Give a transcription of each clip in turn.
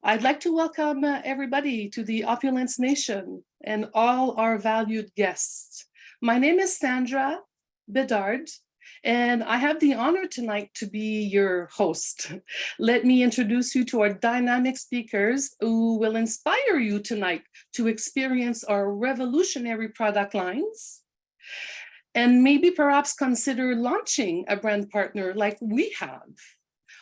I'd like to welcome everybody to the Opulence Nation and all our valued guests. My name is Sandra Bedard, and I have the honor tonight to be your host. Let me introduce you to our dynamic speakers who will inspire you tonight to experience our revolutionary product lines and maybe perhaps consider launching a brand partner like we have.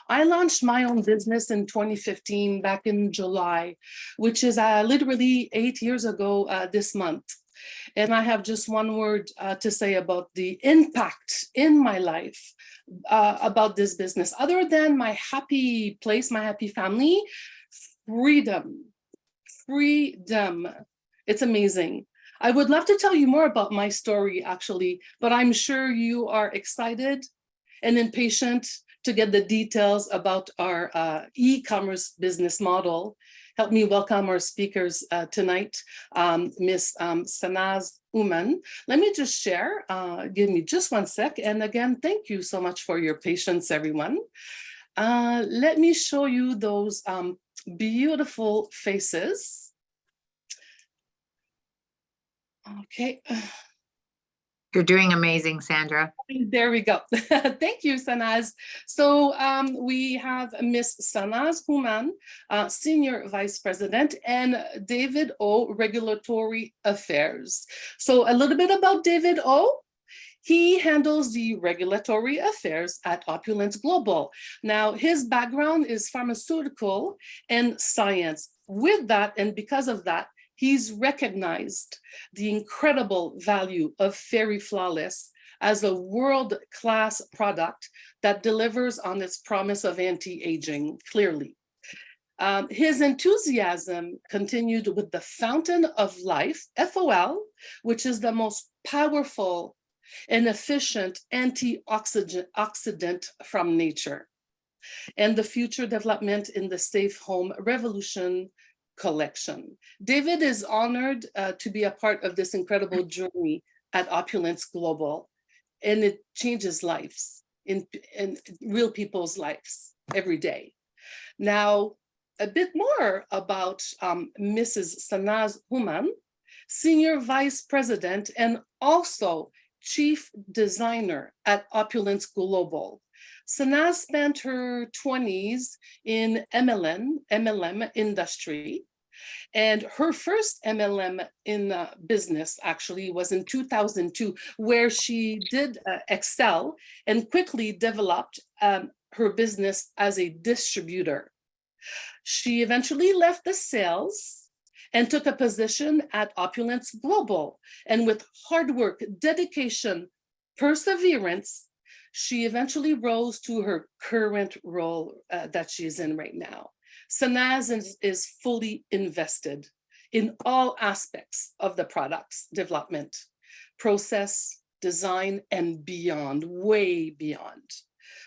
I launched my own business in 2015, back in July, which is literally 8 years ago this month. And I have just one word to say about the impact in my life about this business. Other than my happy place, my happy family, freedom. Freedom. It's amazing. I would love to tell you more about my story, actually, but I'm sure you are excited and impatient to get the details about our e-commerce business model. Help me welcome our speakers tonight, Ms. Sanaz Uman. Let me just share, give me just one sec. And again, thank you so much for your patience, everyone. Let me show you those beautiful faces. Okay. You're doing amazing, Sandra. There we go. Thank you, Sanaz. So we have Miss Sanaz Human, Senior Vice President, and David O, Regulatory Affairs. So a little bit about David O. He handles the regulatory affairs at Opulence Global. Now, his background is pharmaceutical and science. With that, and because of that, he's recognized the incredible value of Fairy Flawless as a world-class product that delivers on its promise of anti-aging, clearly. His enthusiasm continued with the Fountain of Life, FOL, which is the most powerful and efficient antioxidant from nature, and the future development in the Safe Home Revolution collection. David is honored to be a part of this incredible journey at Opulence Global, and it changes lives in real people's lives every day. Now, a bit more about Mrs. Sanaz Human, Senior Vice President and also Chief Designer at Opulence Global. Sanaz spent her 20s in MLM industry, and her first MLM in business actually was in 2002, where she did excel and quickly developed her business as a distributor. She eventually left the sales and took a position at Opulence Global, and with hard work, dedication, perseverance, she eventually rose to her current role that she's in right now. Sanaz is fully invested in all aspects of the product's development, process, design, and beyond, way beyond.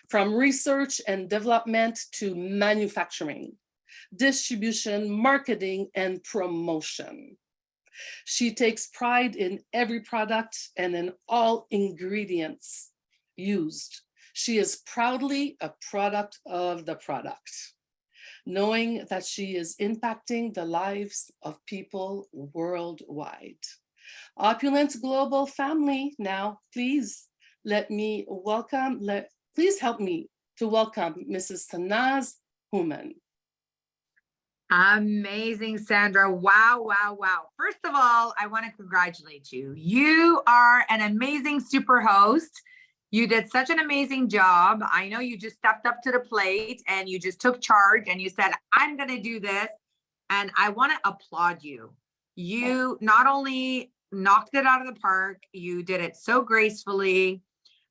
From research and development to manufacturing, distribution, marketing, and promotion. She takes pride in every product and in all ingredients used. She is proudly a product of the product, knowing that she is impacting the lives of people worldwide. Opulence Global family, now please please help me to welcome Mrs. Sanaz Human. Amazing, Sandra. Wow, wow, wow. First of all, I want to congratulate you. You are an amazing super host. You did such an amazing job. I know you just stepped up to the plate and you just took charge and you said, I'm going to do this. And I want to applaud you. You not only knocked it out of the park, you did it so gracefully.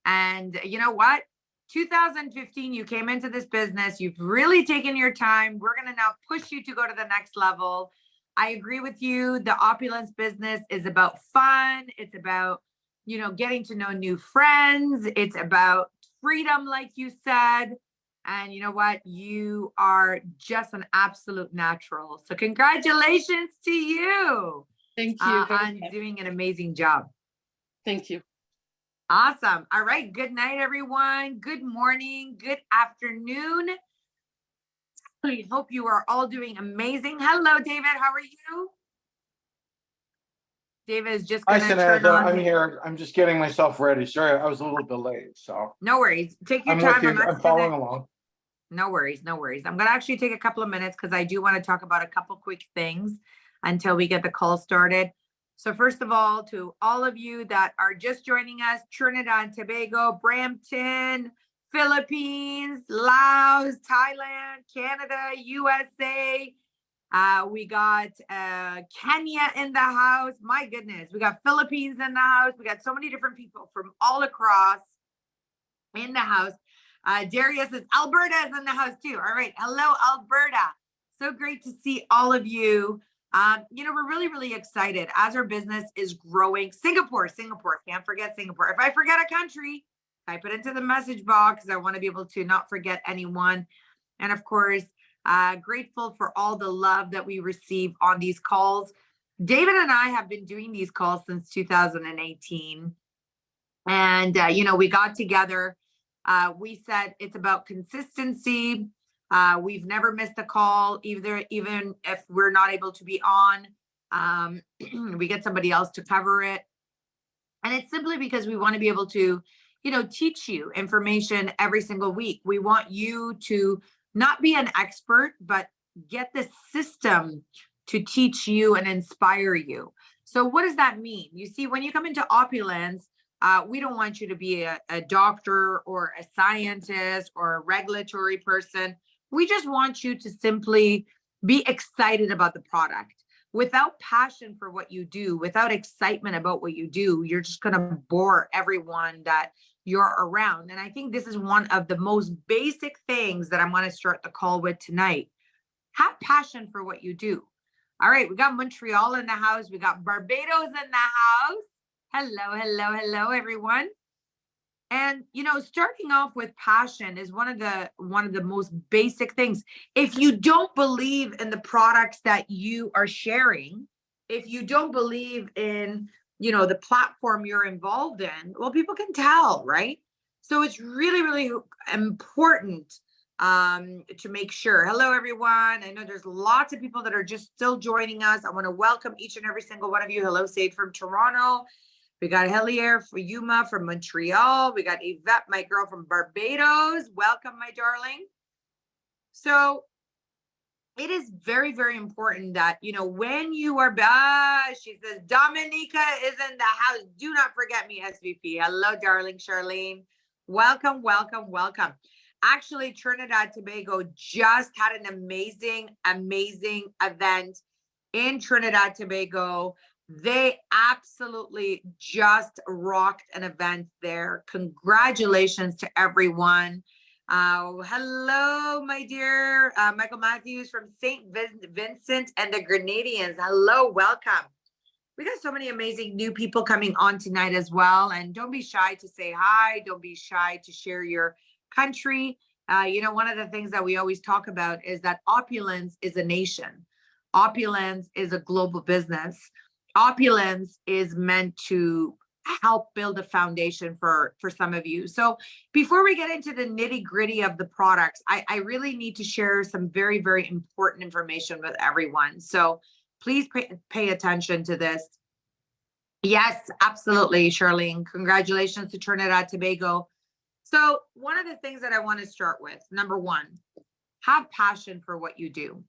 And you know what? 2015, you came into this business. You've really taken your time. We're going to now push you to go to the next level. I agree with you. The Opulence business is about fun. It's about, getting to know new friends. It's about freedom, like you said. And you know what? You are just an absolute natural. So congratulations to you. Thank you. On doing an amazing job. Thank you. Awesome. All right. Good night, everyone. Good morning. Good afternoon. I hope you are all doing amazing. Hello, David. How are you? David is just Hi, going to turn Sanaz. on I'm his. here. I'm just getting myself ready. Sorry, I was a little delayed. So No worries. Take your I'm with time. I'm you. I'm actually following gonna. along. No worries. No worries. I'm going to actually take a couple of minutes because I do want to talk about a couple quick things until we get the call started. So first of all, to all of you that are just joining us, Trinidad and Tobago, Brampton, Philippines, Laos, Thailand, Canada, USA. We got Kenya in the house. My goodness, we got Philippines in the house. We got so many different people from all across in the house. Darius is Alberta is in the house too. All right. Hello, Alberta. So great to see all of you. We're really, really excited as our business is growing. Singapore, can't forget Singapore. If I forget a country, type it into the message box. I want to be able to not forget anyone. And of course, grateful for all the love that we receive on these calls. David and I have been doing these calls since 2018. And, we got together. We said it's about consistency. We've never missed a call, even if we're not able to be on. We get somebody else to cover it. And it's simply because we want to be able to, teach you information every single week. We want you to not be an expert, but get the system to teach you and inspire you. So what does that mean? You see, when you come into Opulence, we don't want you to be a doctor or a scientist or a regulatory person. We just want you to simply be excited about the product. Without passion for what you do, without excitement about what you do, you're just going to bore everyone that you're around. And I think this is one of the most basic things that I'm going to start the call with tonight. Have passion for what you do. All right, we got Montreal in the house. We got Barbados in the house. Hello, everyone. And starting off with passion is one of the most basic things. If you don't believe in the products that you are sharing, if you don't believe in the platform you're involved in, well, people can tell, right? So it's really, really important to make sure. Hello, everyone. I know there's lots of people that are just still joining us. I want to welcome each and every single one of you. Hello, Sade from Toronto. We got Helier for Yuma from Montreal. We got Yvette, my girl from Barbados. Welcome, my darling. So it is very, very important that, when you are, she says, Dominica is in the house. Do not forget me, SVP. Hello, darling Charlene. Welcome. Actually, Trinidad Tobago just had an amazing event in Trinidad Tobago. They absolutely just rocked an event there. Congratulations to everyone. Hello, my dear Michael Matthews from St. Vincent and the Grenadians. Hello, welcome. We got so many amazing new people coming on tonight as well. And don't be shy to say hi. Don't be shy to share your country. One of the things that we always talk about is that Opulence is a nation. Opulence is a global business. Opulence is meant to help build a foundation for some of you. So before we get into the nitty gritty of the products, I really need to share some very, very important information with everyone. So please pay attention to this. Yes, absolutely, Charlene. Congratulations to Trinidad Tobago. So one of the things that I want to start with, number one, have passion for what you do.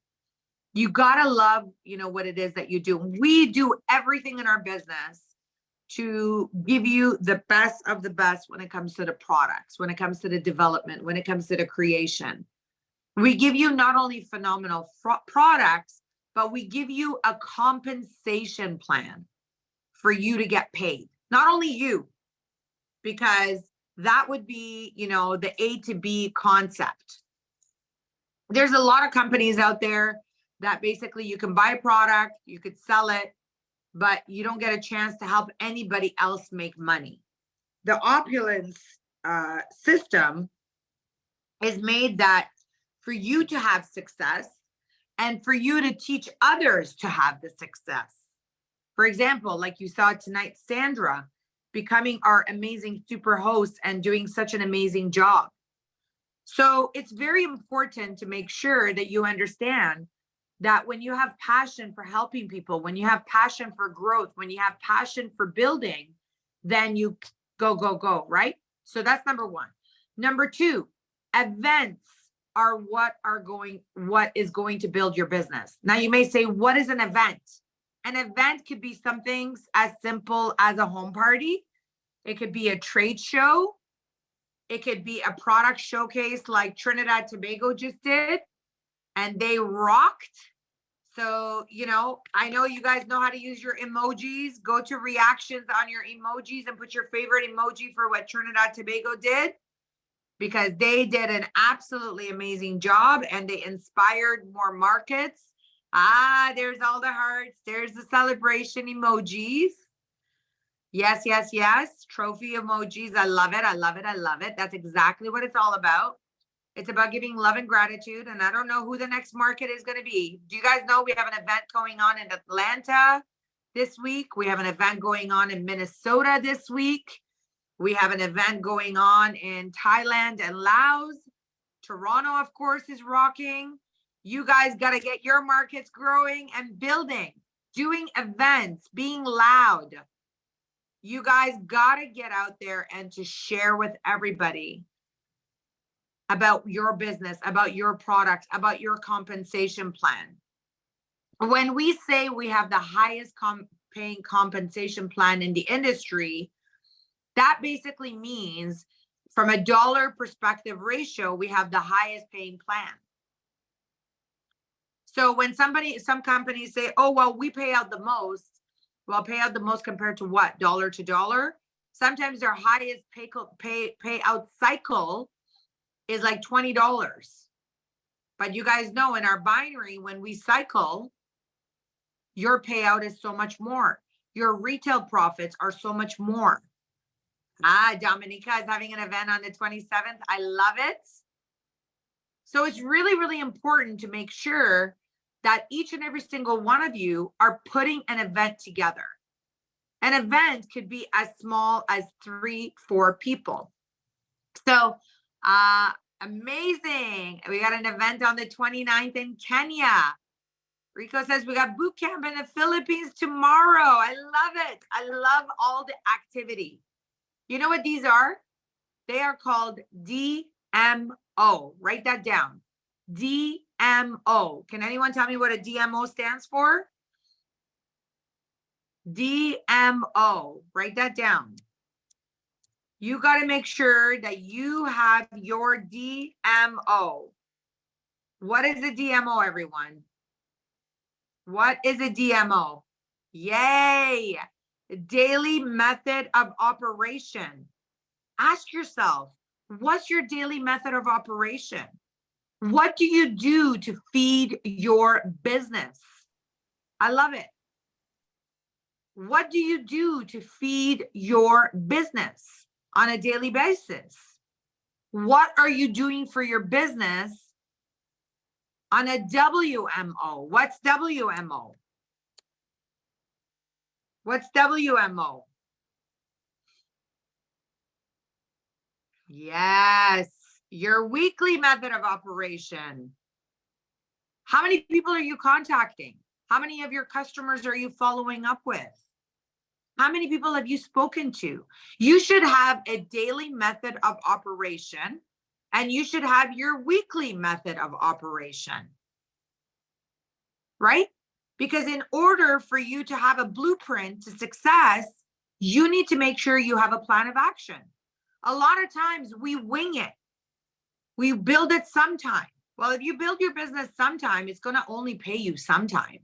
You got to love, what it is that you do. We do everything in our business to give you the best of the best when it comes to the products, when it comes to the development, when it comes to the creation. We give you not only phenomenal products, but we give you a compensation plan for you to get paid. Not only you, because that would be, the A to B concept. There's a lot of companies out there that basically you can buy a product, you could sell it, but you don't get a chance to help anybody else make money. The Opulence system is made that for you to have success and for you to teach others to have the success. For example, like you saw tonight, Sandra becoming our amazing super host and doing such an amazing job. So it's very important to make sure that you understand that when you have passion for helping people, when you have passion for growth, when you have passion for building, then you go, go, go, right? So that's number one. Number two, events are what is going to build your business. Now you may say, what is an event? An event could be something as simple as a home party. It could be a trade show. It could be a product showcase like Trinidad Tobago just did, and they rocked. So, you know, I know you guys know how to use your emojis. Go to reactions on your emojis and put your favorite emoji for what Trinidad Tobago did, because they did an absolutely amazing job and they inspired more markets. Ah, there's all the hearts. There's the celebration emojis. Yes, yes, yes. Trophy emojis. I love it. I love it. I love it. That's exactly what it's all about. It's about giving love and gratitude. And I don't know who the next market is going to be. Do you guys know we have an event going on in Atlanta this week? We have an event going on in Minnesota this week. We have an event going on in Thailand and Laos. Toronto, of course, is rocking. You guys got to get your markets growing and building, doing events, being loud. You guys got to get out there and to share with everybody about your business, about your product, about your compensation plan. When we say we have the highest paying compensation plan in the industry, that basically means from a dollar perspective ratio, we have the highest paying plan. So when some companies say, oh, well, we pay out the most, well, pay out the most compared to what? Dollar to dollar? Sometimes their highest payout cycle is like $20. But you guys know in our binary, when we cycle, your payout is so much more. Your retail profits are so much more. Ah, Dominica is having an event on the 27th. I love it. So it's really, really important to make sure that each and every single one of you are putting an event together. An event could be as small as 3-4 people. So amazing. We got an event on the 29th in Kenya. Rico says we got boot camp in the Philippines tomorrow. I love it. I love all the activity. You know what these are? They are called DMO. Write that down. DMO. Can anyone tell me what a DMO stands for? DMO. Write that down. You got to make sure that you have your DMO. What is a DMO, everyone? What is a DMO? Yay! Daily method of operation. Ask yourself, what's your daily method of operation? What do you do to feed your business? I love it. What do you do to feed your business on a daily basis? What are you doing for your business on a WMO? What's WMO? What's WMO? Yes, your weekly method of operation. How many people are you contacting? How many of your customers are you following up with? How many people have you spoken to? You should have a daily method of operation, and you should have your weekly method of operation, right? Because in order for you to have a blueprint to success, you need to make sure you have a plan of action. A lot of times we wing it. We build it sometime. Well, if you build your business sometime, it's going to only pay you sometime.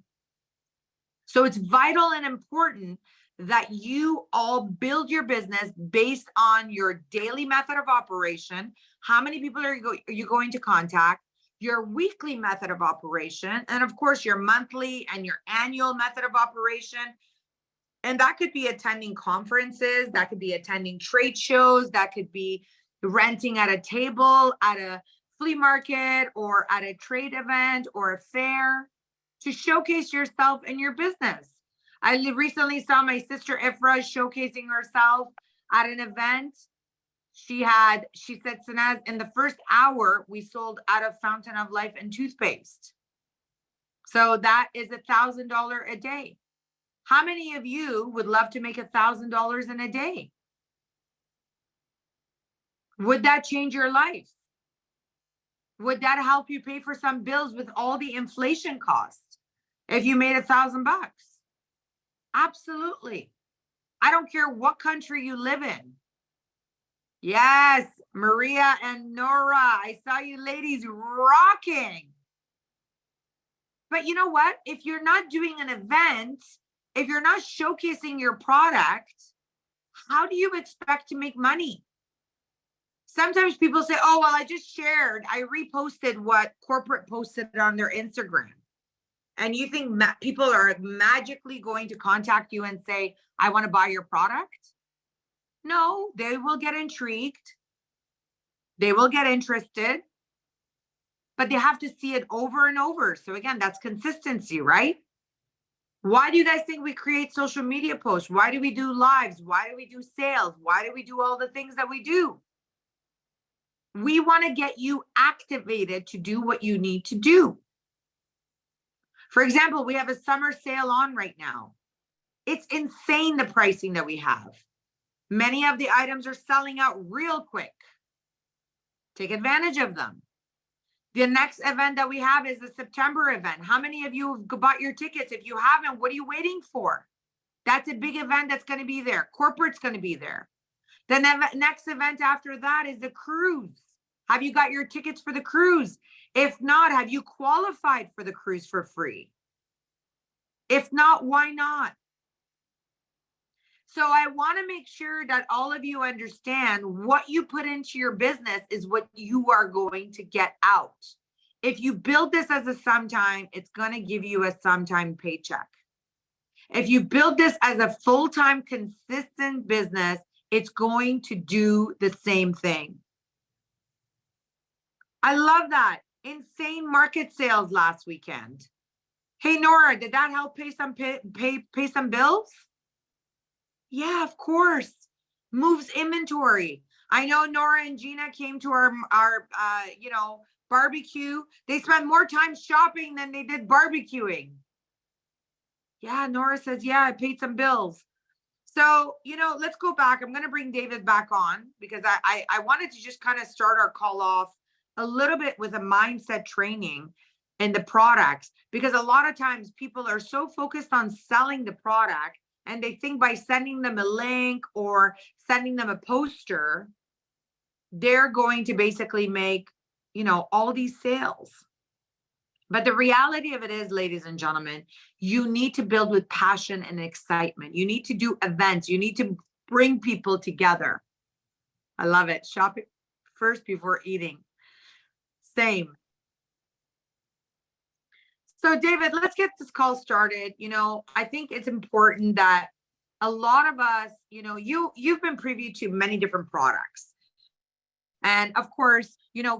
So it's vital and important that you all build your business based on your daily method of operation. How many people are you going to contact? Your weekly method of operation, and of course your monthly and your annual method of operation. And that could be attending conferences, that could be attending trade shows, that could be renting at a table at a flea market or at a trade event or a fair to showcase yourself and your business. I recently saw my sister Ifra showcasing herself at an event. She said, Sanaz, in the first hour, we sold out of Fountain of Life and toothpaste. So that is $1,000 a day. How many of you would love to make $1,000 in a day? Would that change your life? Would that help you pay for some bills with all the inflation costs if you made $1,000? Absolutely. I don't care what country you live in. Yes, Maria and Nora, I saw you ladies rocking. But you know what? If you're not doing an event, if you're not showcasing your product, how do you expect to make money? Sometimes people say, oh, well, I just shared, I reposted what corporate posted on their Instagram. And you think people are magically going to contact you and say, I want to buy your product? No, they will get intrigued. They will get interested, but they have to see it over and over. So again, that's consistency, right? Why do you guys think we create social media posts? Why do we do lives? Why do we do sales? Why do we do all the things that we do? We want to get you activated to do what you need to do. For example, we have a summer sale on right now. It's insane, the pricing that we have. Many of the items are selling out real quick. Take advantage of them. The next event that we have is the September event. How many of you have bought your tickets? If you haven't, what are you waiting for? That's a big event that's going to be there. Corporate's going to be there. The next event after that is the cruise. Have you got your tickets for the cruise? If not, have you qualified for the cruise for free? If not, why not? So I want to make sure that all of you understand what you put into your business is what you are going to get out. If you build this as a sometime, it's going to give you a sometime paycheck. If you build this as a full-time, consistent business, it's going to do the same thing. I love that. Insane market sales last weekend. Hey, Nora, did that help pay some bills? Yeah, of course. Moves inventory. I know Nora and Gina came to our barbecue. They spent more time shopping than they did barbecuing. Yeah, Nora says, yeah, I paid some bills. So, let's go back. I'm going to bring David back on because I wanted to just kind of start our call off a little bit with a mindset training and the products, because a lot of times people are so focused on selling the product and they think by sending them a link or sending them a poster, they're going to basically make, all these sales. But the reality of it is, ladies and gentlemen, you need to build with passion and excitement. You need to do events. You need to bring people together. I love it. Shopping first before eating. Same. So David, let's get this call started. I think it's important that a lot of us, you've been privy to many different products. And of course,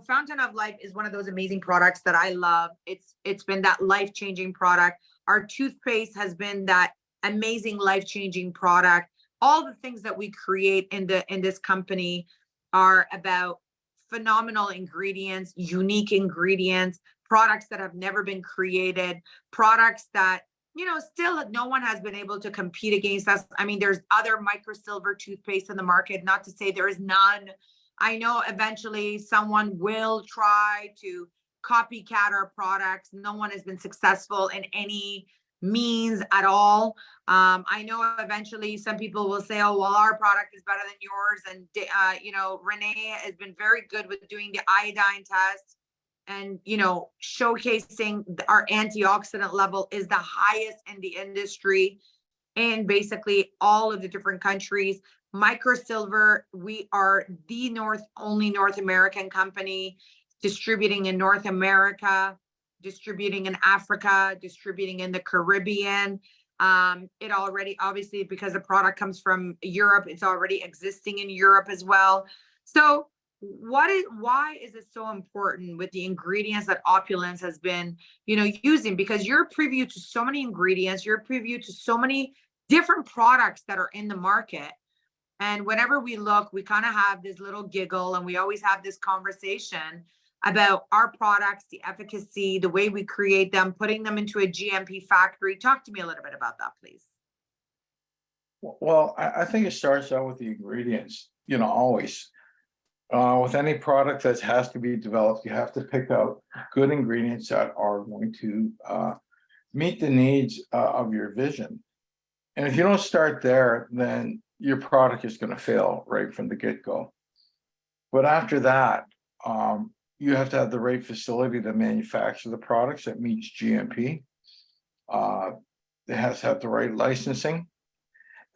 Fountain of Life is one of those amazing products that I love. It's been that life-changing product. Our toothpaste has been that amazing life-changing product. All the things that we create in this company are about phenomenal ingredients, unique ingredients, products that have never been created, products that, still no one has been able to compete against us. I mean, there's other microsilver toothpaste in the market, not to say there is none. I know eventually someone will try to copycat our products. No one has been successful in any means at all. I know eventually some people will say, oh, well, our product is better than yours. And, Renee has been very good with doing the iodine test and, showcasing our antioxidant level is the highest in the industry in basically all of the different countries. Microsilver, we are the only North American company distributing in North America, distributing in Africa, distributing in the Caribbean. It already, obviously, because the product comes from Europe, it's already existing in Europe as well. So why is it so important with the ingredients that Opulence has been, using? Because you're privy to so many ingredients, you're privy to so many different products that are in the market. And whenever we look, we kind of have this little giggle, and we always have this conversation about our products, the efficacy, the way we create them, putting them into a GMP factory. Talk to me a little bit about that, please. Well, I think it starts out with the ingredients, always. With any product that has to be developed, you have to pick out good ingredients that are going to meet the needs of your vision. And if you don't start there, then your product is going to fail right from the get-go. But after that, you have to have the right facility to manufacture the products that meets GMP. It has to have the right licensing.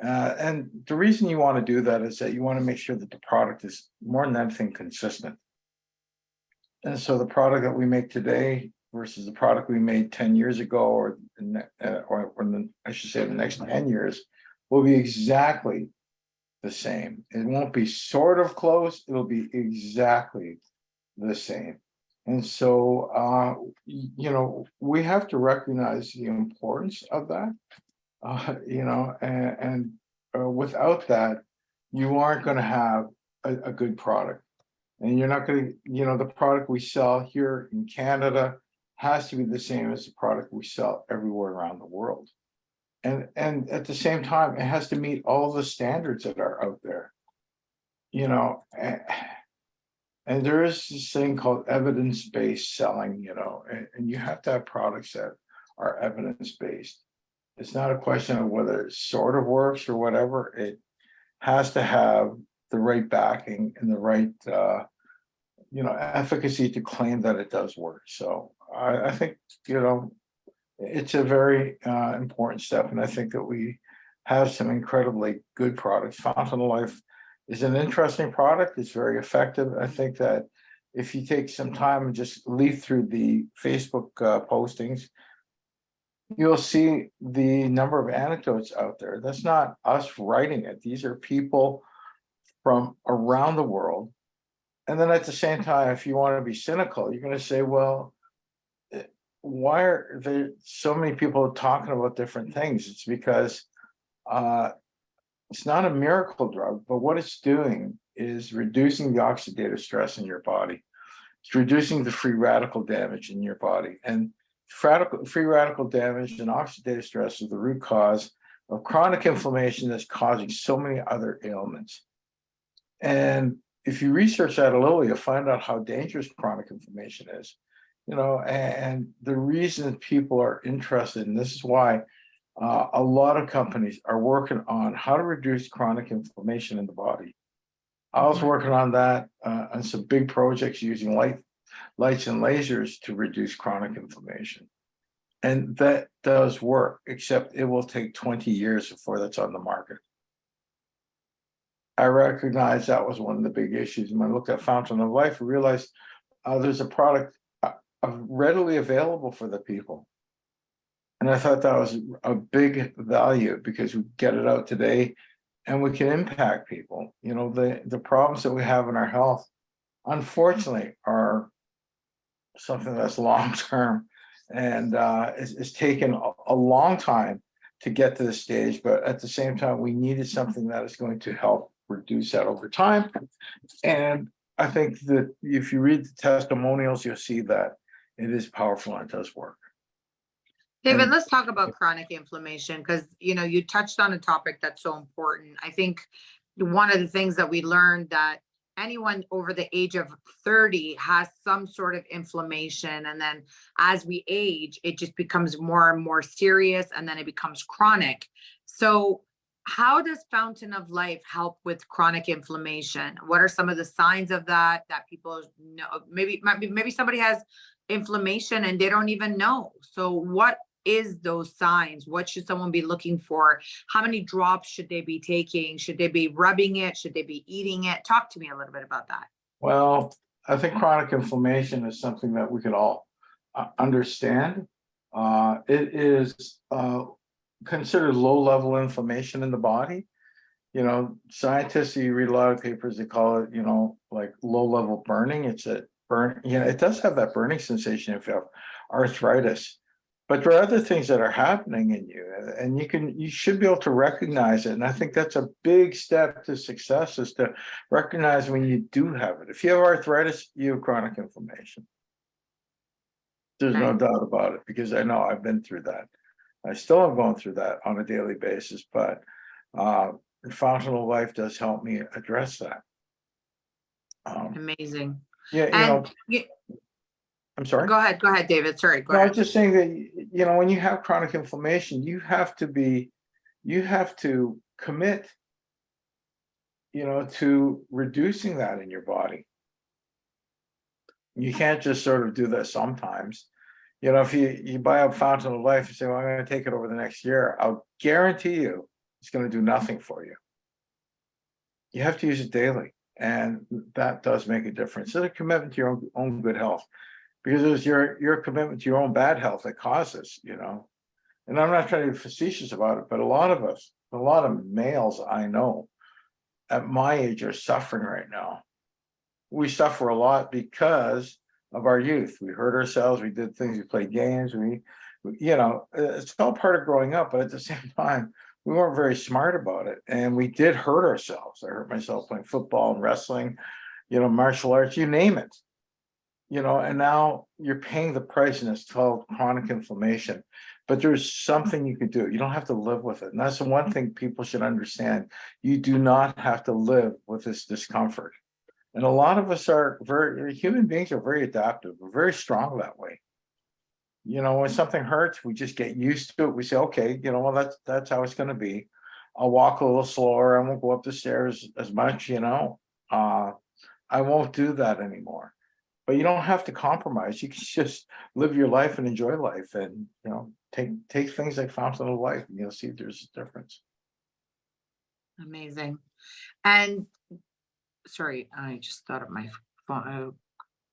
And the reason you want to do that is that you want to make sure that the product is more than anything consistent. And so the product that we make today versus the product we made 10 years ago, or I should say the next 10 years, will be exactly the same. It won't be sort of close, it'll be exactly the same. And so, we have to recognize the importance of that. Without that, you aren't going to have a good product, and you're not going to, the product we sell here in Canada has to be the same as the product we sell everywhere around the world. And at the same time, it has to meet all the standards that are out there, and there is this thing called evidence-based selling, and you have to have products that are evidence-based. It's not a question of whether it sort of works or whatever. It has to have the right backing and the right, efficacy to claim that it does work. So I think, it's a very important step. And I think that we have some incredibly good products. Fountain of Life is an interesting product. It's very effective. I think that if you take some time and just leaf through the Facebook postings, you'll see the number of anecdotes out there. That's not us writing it. These are people from around the world. And then at the same time, if you want to be cynical, you're going to say, well, why are there so many people talking about different things? It's because it's not a miracle drug, but what it's doing is reducing the oxidative stress in your body. It's reducing the free radical damage in your body. And free radical damage and oxidative stress is the root cause of chronic inflammation that's causing so many other ailments. And if you research that a little, you'll find out how dangerous chronic inflammation is. And the reason people are interested, and this is why a lot of companies are working on how to reduce chronic inflammation in the body. I was working on that on some big projects using lights and lasers to reduce chronic inflammation. And that does work, except it will take 20 years before that's on the market. I recognize that was one of the big issues. When I looked at Fountain of Life, I realized there's a product readily available for the people. And I thought that was a big value because we get it out today and we can impact people. The problems that we have in our health, unfortunately, are something that's long-term, and it's taken a long time to get to this stage, but at the same time, we needed something that is going to help reduce that over time. And I think that if you read the testimonials, you'll see that it is powerful and it does work. David, let's talk about chronic inflammation, because you touched on a topic that's so important. I think one of the things that we learned that anyone over the age of 30 has some sort of inflammation, and then as we age, it just becomes more and more serious, and then it becomes chronic. So how does Fountain of Life help with chronic inflammation? What are some of the signs of that people know? Maybe somebody has inflammation and they don't even know. So what is those signs? What should someone be looking for? How many drops should they be taking? Should they be rubbing it? Should they be eating it? Talk to me a little bit about that. Well, I think chronic inflammation is something that we can all understand. It is considered low-level inflammation in the body. Scientists, you read a lot of papers, they call it, like low-level burning. It's a burn, it does have that burning sensation if you have arthritis. But there are other things that are happening in you, and you should be able to recognize it. And I think that's a big step to success, is to recognize when you do have it. If you have arthritis, you have chronic inflammation. There's no Right. doubt about it, because I know I've been through that. I still am going through that on a daily basis, but Fountain of Life does help me address that. Amazing. Yeah, And I'm sorry. go ahead, David. Sorry, go No, I ahead. was just saying that, when you have chronic inflammation, you have to commit, to reducing that in your body. You can't just sort of do that sometimes. If you buy a Fountain of Life and say, well, I'm going to take it over the next year, I'll guarantee you it's going to do nothing for you. You have to use it daily, and that does make a difference. It's a commitment to your own good health, because it's your commitment to your own bad health that causes, and I'm not trying to be facetious about it, but a lot of males I know at my age are suffering right now. We suffer a lot because of our youth. We hurt ourselves, we did things, we played games, it's all part of growing up, but at the same time, we weren't very smart about it, and we did hurt ourselves. I hurt myself playing football and wrestling, martial arts, you name it. And now you're paying the price, and it's called chronic inflammation. But there's something you could do. You don't have to live with it. And that's the one thing people should understand. You do not have to live with this discomfort. And a lot of us human beings are very adaptive. We're very strong that way. When something hurts, we just get used to it. We say, okay, well, that's how it's going to be. I'll walk a little slower. I won't go up the stairs as much, I won't do that anymore. But you don't have to compromise. You can just live your life and enjoy life, and take things like Fountain of Life, and you'll see there's a difference. Amazing. And sorry, I just thought of my phone.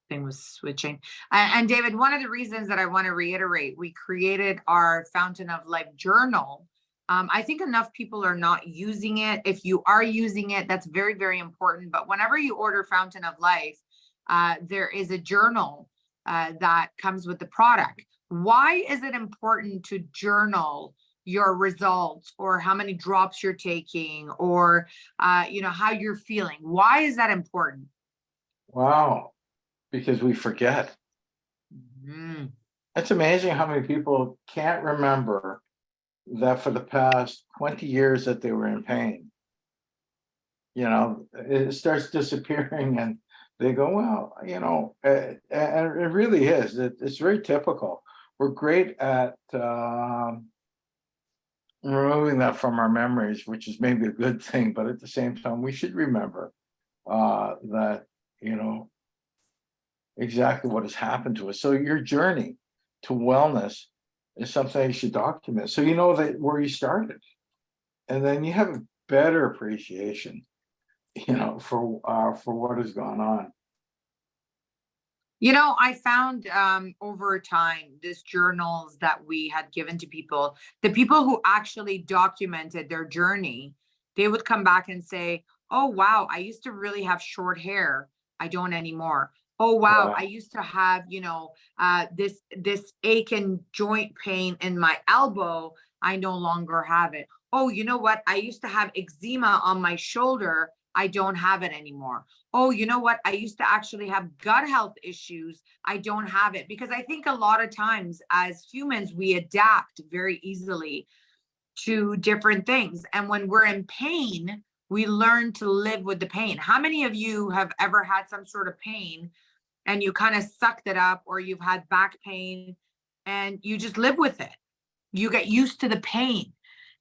Thing was switching. And David, one of the reasons that I want to reiterate, we created our Fountain of Life journal. I think enough people are not using it. If you are using it, that's very, very important. But whenever you order Fountain of Life, there is a journal that comes with the product. Why is it important to journal your results, or how many drops you're taking, or how you're feeling? Why is that important? Wow. Because we forget. Mm. It's amazing how many people can't remember that for the past 20 years that they were in pain. It starts disappearing, and they go, well, and it really is. It's very typical. We're great at removing that from our memories, which is maybe a good thing, but at the same time, we should remember that, exactly what has happened to us. So your journey to wellness is something you should document, so you know that where you started, and then you have a better appreciation, for what has gone on. I found over time, these journals that we had given to people, the people who actually documented their journey, they would come back and say, oh, wow, I used to really have short hair. I don't anymore. Oh, wow, I used to have, this ache and joint pain in my elbow. I no longer have it. Oh, you know what? I used to have eczema on my shoulder. I don't have it anymore. Oh, you know what? I used to actually have gut health issues. I don't have it. Because I think a lot of times as humans, we adapt very easily to different things. And when we're in pain, we learn to live with the pain. How many of you have ever had some sort of pain and you kind of sucked it up, or you've had back pain and you just live with it? You get used to the pain.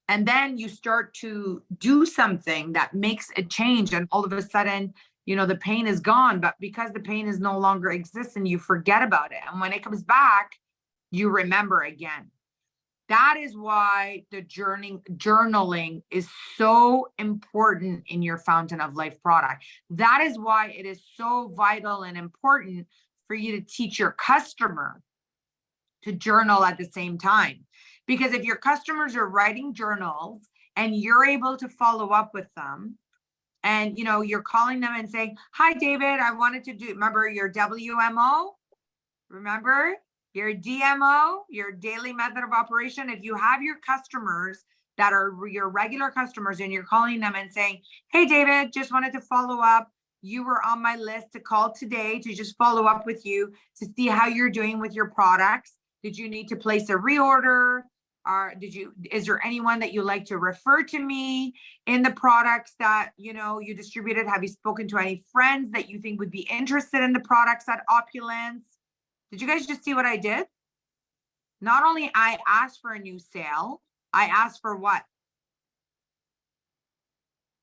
And then you start to do something that makes a change, and all of a sudden, the pain is gone. But because the pain is no longer exists, and you forget about it, and when it comes back, you remember again. That is why the journaling is so important in your Fountain of Life product. That is why it is so vital and important for you to teach your customer to journal at the same time. Because if your customers are writing journals and you're able to follow up with them, and you're calling them and saying, hi, David, I wanted to remember your WMO? Remember? your DMO, your daily method of operation. If you have your customers that are your regular customers and you're calling them and saying, hey, David, just wanted to follow up. You were on my list to call today to just follow up with you to see how you're doing with your products. Did you need to place a reorder? Or is there anyone that you like to refer to me in the products that, you know, you distributed? Have you spoken to any friends that you think would be interested in the products at Opulence? Did you guys just see what I did? Not only I asked for a new sale, I asked for what?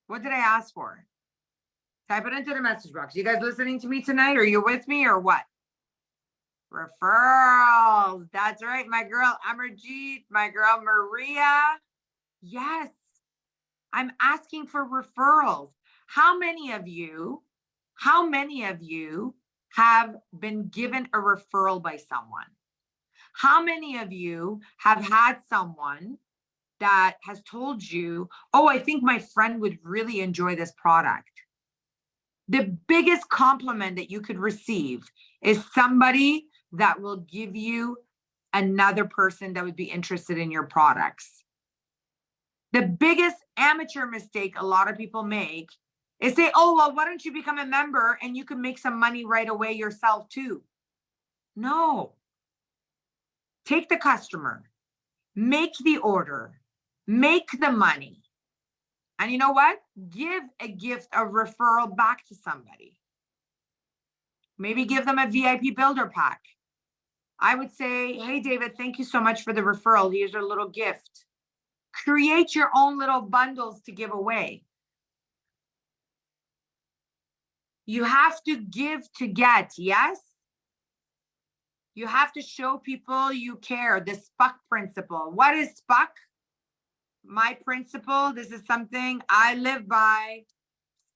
What did I ask for? Type it into the message box. You guys listening to me tonight? Are you with me or what? Referrals. That's right. My girl Amarjeet, my girl Maria. Yes, I'm asking for referrals. How many of you have been given a referral by someone? How many of you have had someone that has told you, oh, I think my friend would really enjoy this product? The biggest compliment that you could receive is somebody that will give you another person that would be interested in your products. The biggest amateur mistake a lot of people make is say, oh, well, why don't you become a member and you can make some money right away yourself too? No. Take the customer, make the order, make the money. And you know what? Give a gift, a referral back to somebody. Maybe give them a VIP builder pack. I would say, hey, David, thank you so much for the referral. Here's a little gift. Create your own little bundles to give away. You have to give to get, yes? You have to show people you care. The SPUCK principle. What is SPUCK? My principle. This is something I live by.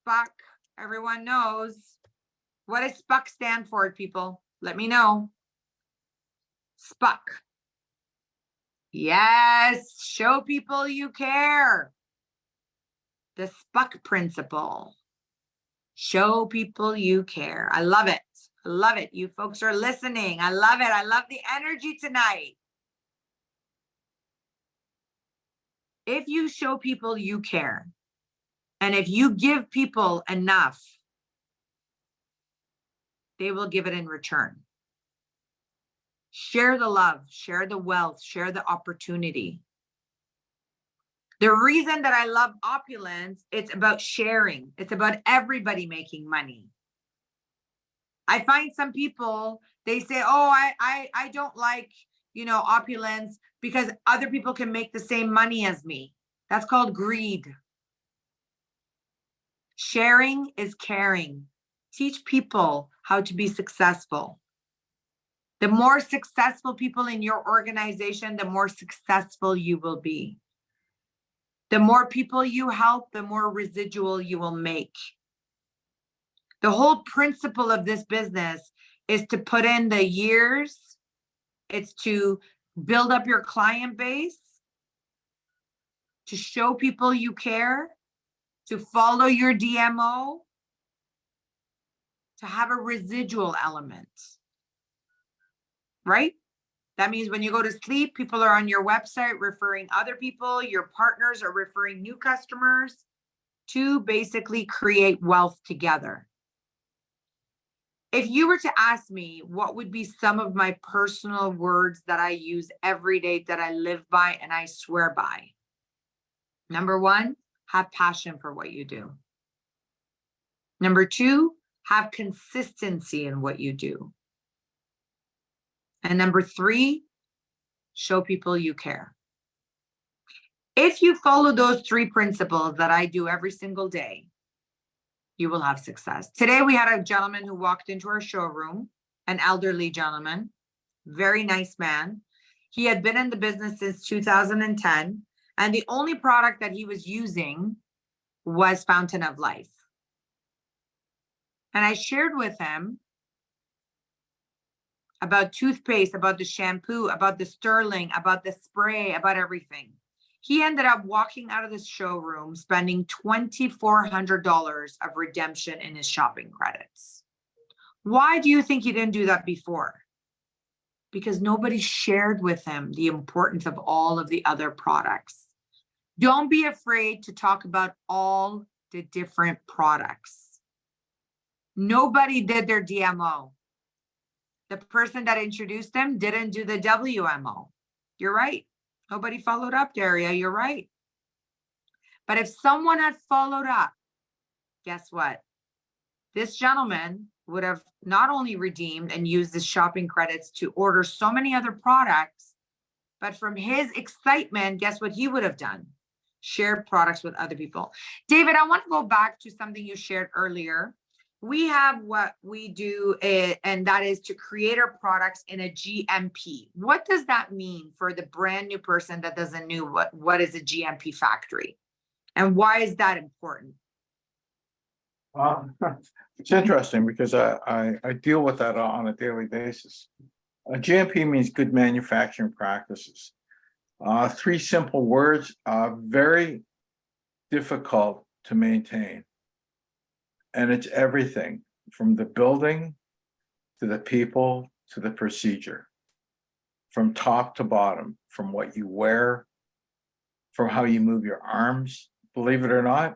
SPUCK. Everyone knows. What does SPUCK stand for, people? Let me know. SPUCK. Yes, show people you care. The SPUCK principle. Show people you care. I love it. I love it. You folks are listening. I love it. I love the energy tonight. If you show people you care, and if you give people enough, they will give it in return. Share the love, share the wealth, share the opportunity. The reason that I love Opulence, it's about sharing. It's about everybody making money. I find some people, they say, oh, I don't like, you know, Opulence because other people can make the same money as me. That's called greed. Sharing is caring. Teach people how to be successful. The more successful people in your organization, the more successful you will be. The more people you help, the more residual you will make. The whole principle of this business is to put in the years. It's to build up your client base, to show people you care, to follow your DMO, to have a residual element. Right? That means when you go to sleep, people are on your website referring other people. Your partners are referring new customers to basically create wealth together. If you were to ask me what would be some of my personal words that I use every day that I live by and I swear by. Number one, have passion for what you do. Number two, have consistency in what you do. And number three, show people you care. If you follow those three principles that I do every single day, you will have success. Today, we had a gentleman who walked into our showroom, an elderly gentleman, very nice man. He had been in the business since 2010, and the only product that he was using was Fountain of Life. And I shared with him about toothpaste, about the shampoo, about the sterling, about the spray, about everything. He ended up walking out of this showroom spending $2,400 of redemption in his shopping credits. Why do you think he didn't do that before? because nobody shared with him the importance of all of the other products. Don't be afraid to talk about all the different products. Nobody did their DMO. The person that introduced them didn't do the WMO. You're right. Nobody followed up, Daria. You're right. But if someone had followed up, guess what? This gentleman would have not only redeemed and used his shopping credits to order so many other products, but from his excitement, guess what he would have done? Shared products with other people. David, I want to go back to something you shared earlier. We have what we do, and that is to create our products in a GMP. What does that mean for the brand new person that doesn't know what is a GMP factory? And why is that important? It's interesting because I deal with that on a daily basis. GMP means good manufacturing practices. 3 simple words, very difficult to maintain. And it's everything from the building to the people to the procedure, from top to bottom, from what you wear, from how you move your arms. Believe it or not,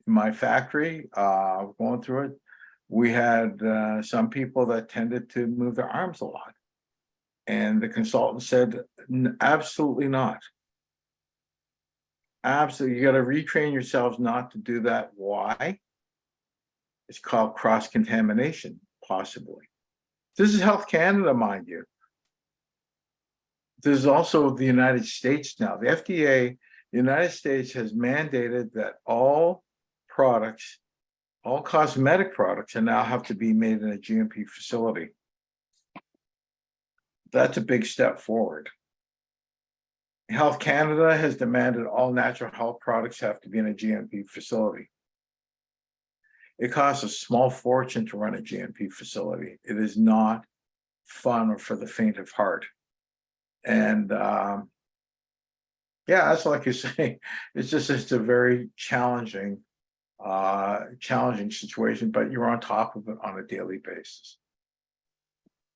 in my factory, going through it, we had some people that tended to move their arms a lot. And the consultant said, absolutely not. Absolutely, you got to retrain yourselves not to do that. Why? It's called cross-contamination, possibly. This is Health Canada, mind you. There's also the United States now. The FDA, the United States has mandated that all products, all cosmetic products, and now have to be made in a GMP facility. That's a big step forward. Health Canada has demanded all natural health products have to be in a GMP facility. It costs a small fortune to run a GMP facility. It is not fun or for the faint of heart. And yeah, that's like you say, it's a very challenging situation, but you're on top of it on a daily basis.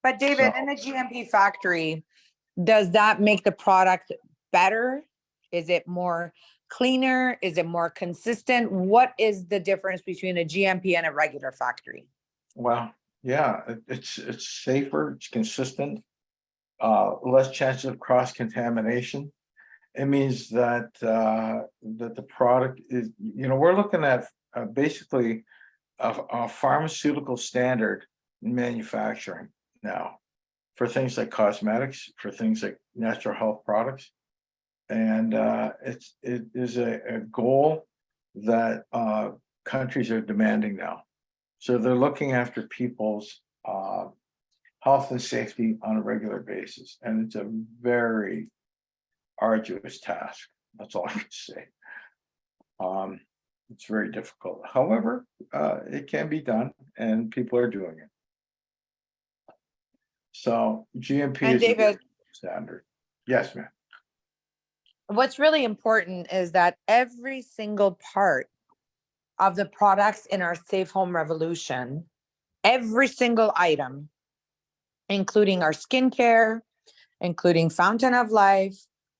But David, in a GMP factory, does that make the product better? Is it more cleaner? Is it more consistent? What is the difference between a GMP and a regular factory? Well, yeah, it's safer, it's consistent, less chances of cross-contamination. It means that that the product is, we're looking at basically a pharmaceutical standard in manufacturing now for things like cosmetics, for things like natural health products. And it is a goal that countries are demanding now. So they're looking after people's health and safety on a regular basis. And it's a very arduous task. That's all I can say. It's very difficult. However, it can be done and people are doing it. So GMP and is David, a standard. Yes, ma'am. What's really important is that every single part of the products in our Safe Home Revolution, every single item, including our skincare, including Fountain of Life,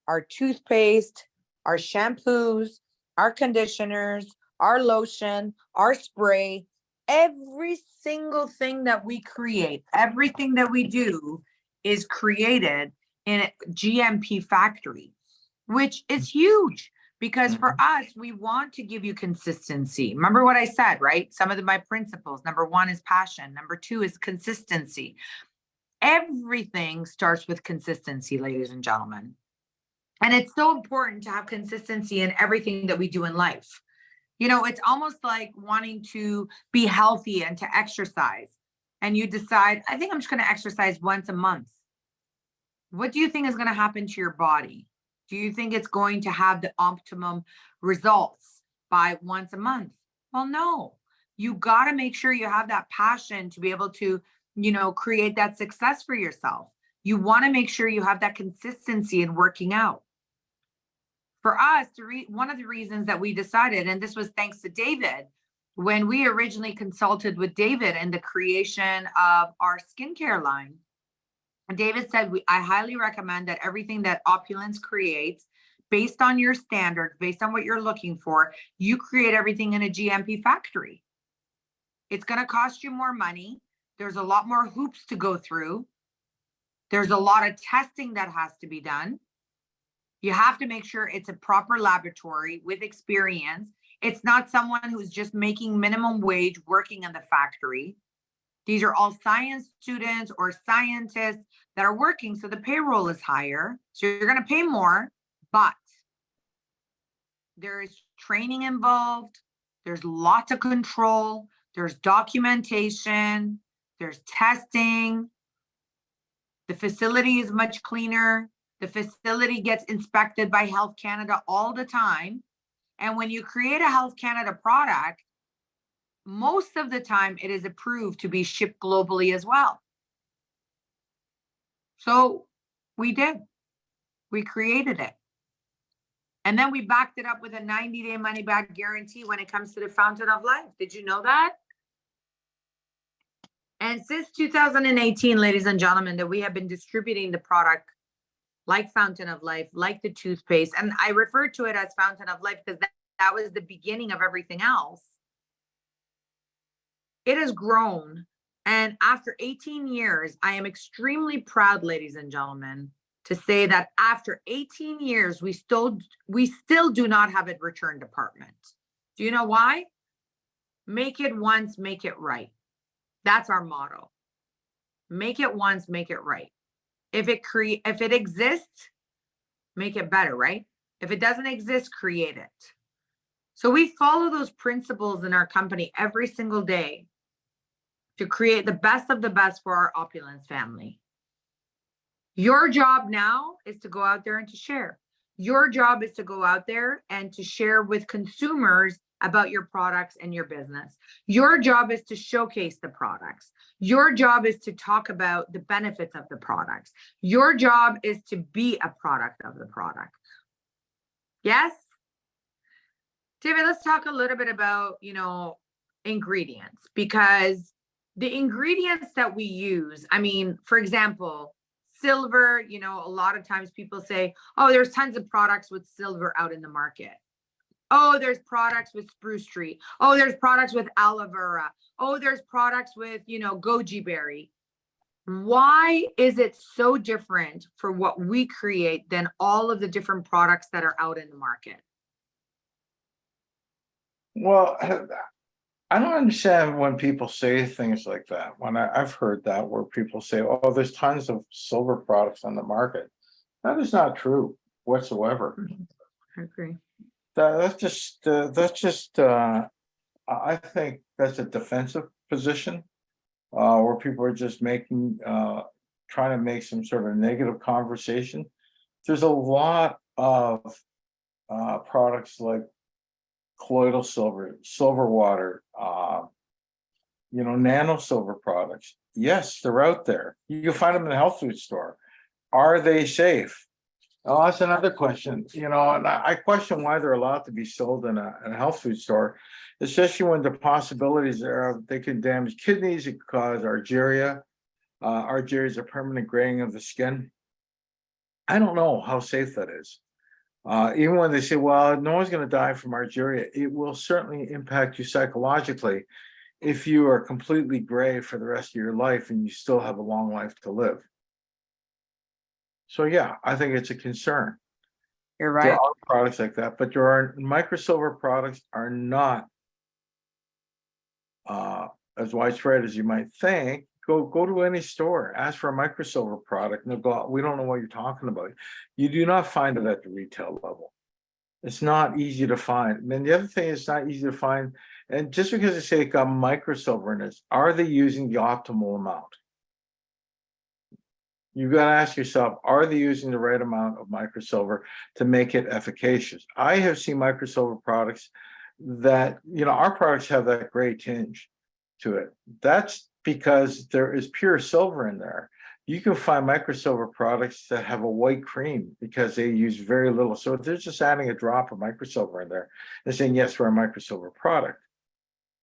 our toothpaste, our shampoos, our conditioners, our lotion, our spray, every single thing that we create, everything that we do is created in a GMP factory, which is huge because for us, we want to give you consistency. Remember what I said, right? Some of my principles. Number 1 is passion. Number 2 is consistency. Everything starts with consistency, ladies and gentlemen. And it's so important to have consistency in everything that we do in life. It's almost like wanting to be healthy and to exercise. And you decide, I think I'm just going to exercise once a month. What do you think is going to happen to your body? Do you think it's going to have the optimum results by once a month? Well, no. You got to make sure you have that passion to be able to, create that success for yourself. You want to make sure you have that consistency in working out. For us, one of the reasons that we decided, and this was thanks to David, when we originally consulted with David in the creation of our skincare line, David said, I highly recommend that everything that Opulence creates, based on your standards, based on what you're looking for, you create everything in a GMP factory. It's going to cost you more money. There's a lot more hoops to go through. There's a lot of testing that has to be done. You have to make sure it's a proper laboratory with experience. It's not someone who's just making minimum wage working in the factory. These are all science students or scientists that are working, so the payroll is higher. So you're going to pay more, but there is training involved. There's lots of control. There's documentation. There's testing. The facility is much cleaner. The facility gets inspected by Health Canada all the time. And when you create a Health Canada product, most of the time it is approved to be shipped globally as well. So we did. We created it. And then we backed it up with a 90-day money-back guarantee when it comes to the Fountain of Life. Did you know that? And since 2018, ladies and gentlemen, that we have been distributing the product like Fountain of Life, like the toothpaste. And I refer to it as Fountain of Life because that was the beginning of everything else. It has grown. And after 18 years, I am extremely proud, ladies and gentlemen, to say that after 18 years, we still do not have a return department. Do you know why? Make it once, make it right. That's our motto. Make it once, make it right. If it exists, make it better, right? If it doesn't exist, create it. So we follow those principles in our company every single day to create the best of the best for our Opulence family. Your job now is to go out there and to share. Your job is to go out there and to share with consumers about your products and your business. Your job is to showcase the products. Your job is to talk about the benefits of the products. Your job is to be a product of the product. Yes? David, let's talk a little bit about, ingredients, because the ingredients that we use, I mean, for example, silver, a lot of times people say, oh, there's tons of products with silver out in the market. Oh, there's products with spruce tree. Oh, there's products with aloe vera. Oh, there's products with, goji berry. Why is it so different for what we create than all of the different products that are out in the market? Well, I don't understand when people say things like that. When I've heard that, where people say, oh, there's tons of silver products on the market. That is not true whatsoever. I agree. That's just I think that's a defensive position, where people are just trying to make some sort of negative conversation. There's a lot of products like colloidal silver, silver water, nano silver products. Yes, they're out there. You can find them in the health food store. Are they safe? Oh, that's another question. And I question why they're allowed to be sold in a health food store, especially when the possibilities are they could damage kidneys, it could cause argyria. Argyria is a permanent graying of the skin. I don't know how safe that is. Even when they say, well, no one's going to die from argyria, it will certainly impact you psychologically if you are completely gray for the rest of your life and you still have a long life to live. So yeah, I think it's a concern. You're right. There are products like that, but microsilver products are not as widespread as you might think. Go to any store, ask for a microsilver product, and they'll go, we don't know what you're talking about. You do not find it at the retail level. It's not easy to find. And then the other thing is not easy to find. And just because they say it got microsilver in it, are they using the optimal amount? You've got to ask yourself, are they using the right amount of microsilver to make it efficacious? I have seen microsilver products that, our products have that gray tinge to it. That's because there is pure silver in there. You can find microsilver products that have a white cream because they use very little. So if they're just adding a drop of microsilver in there and saying, yes, we're a microsilver product,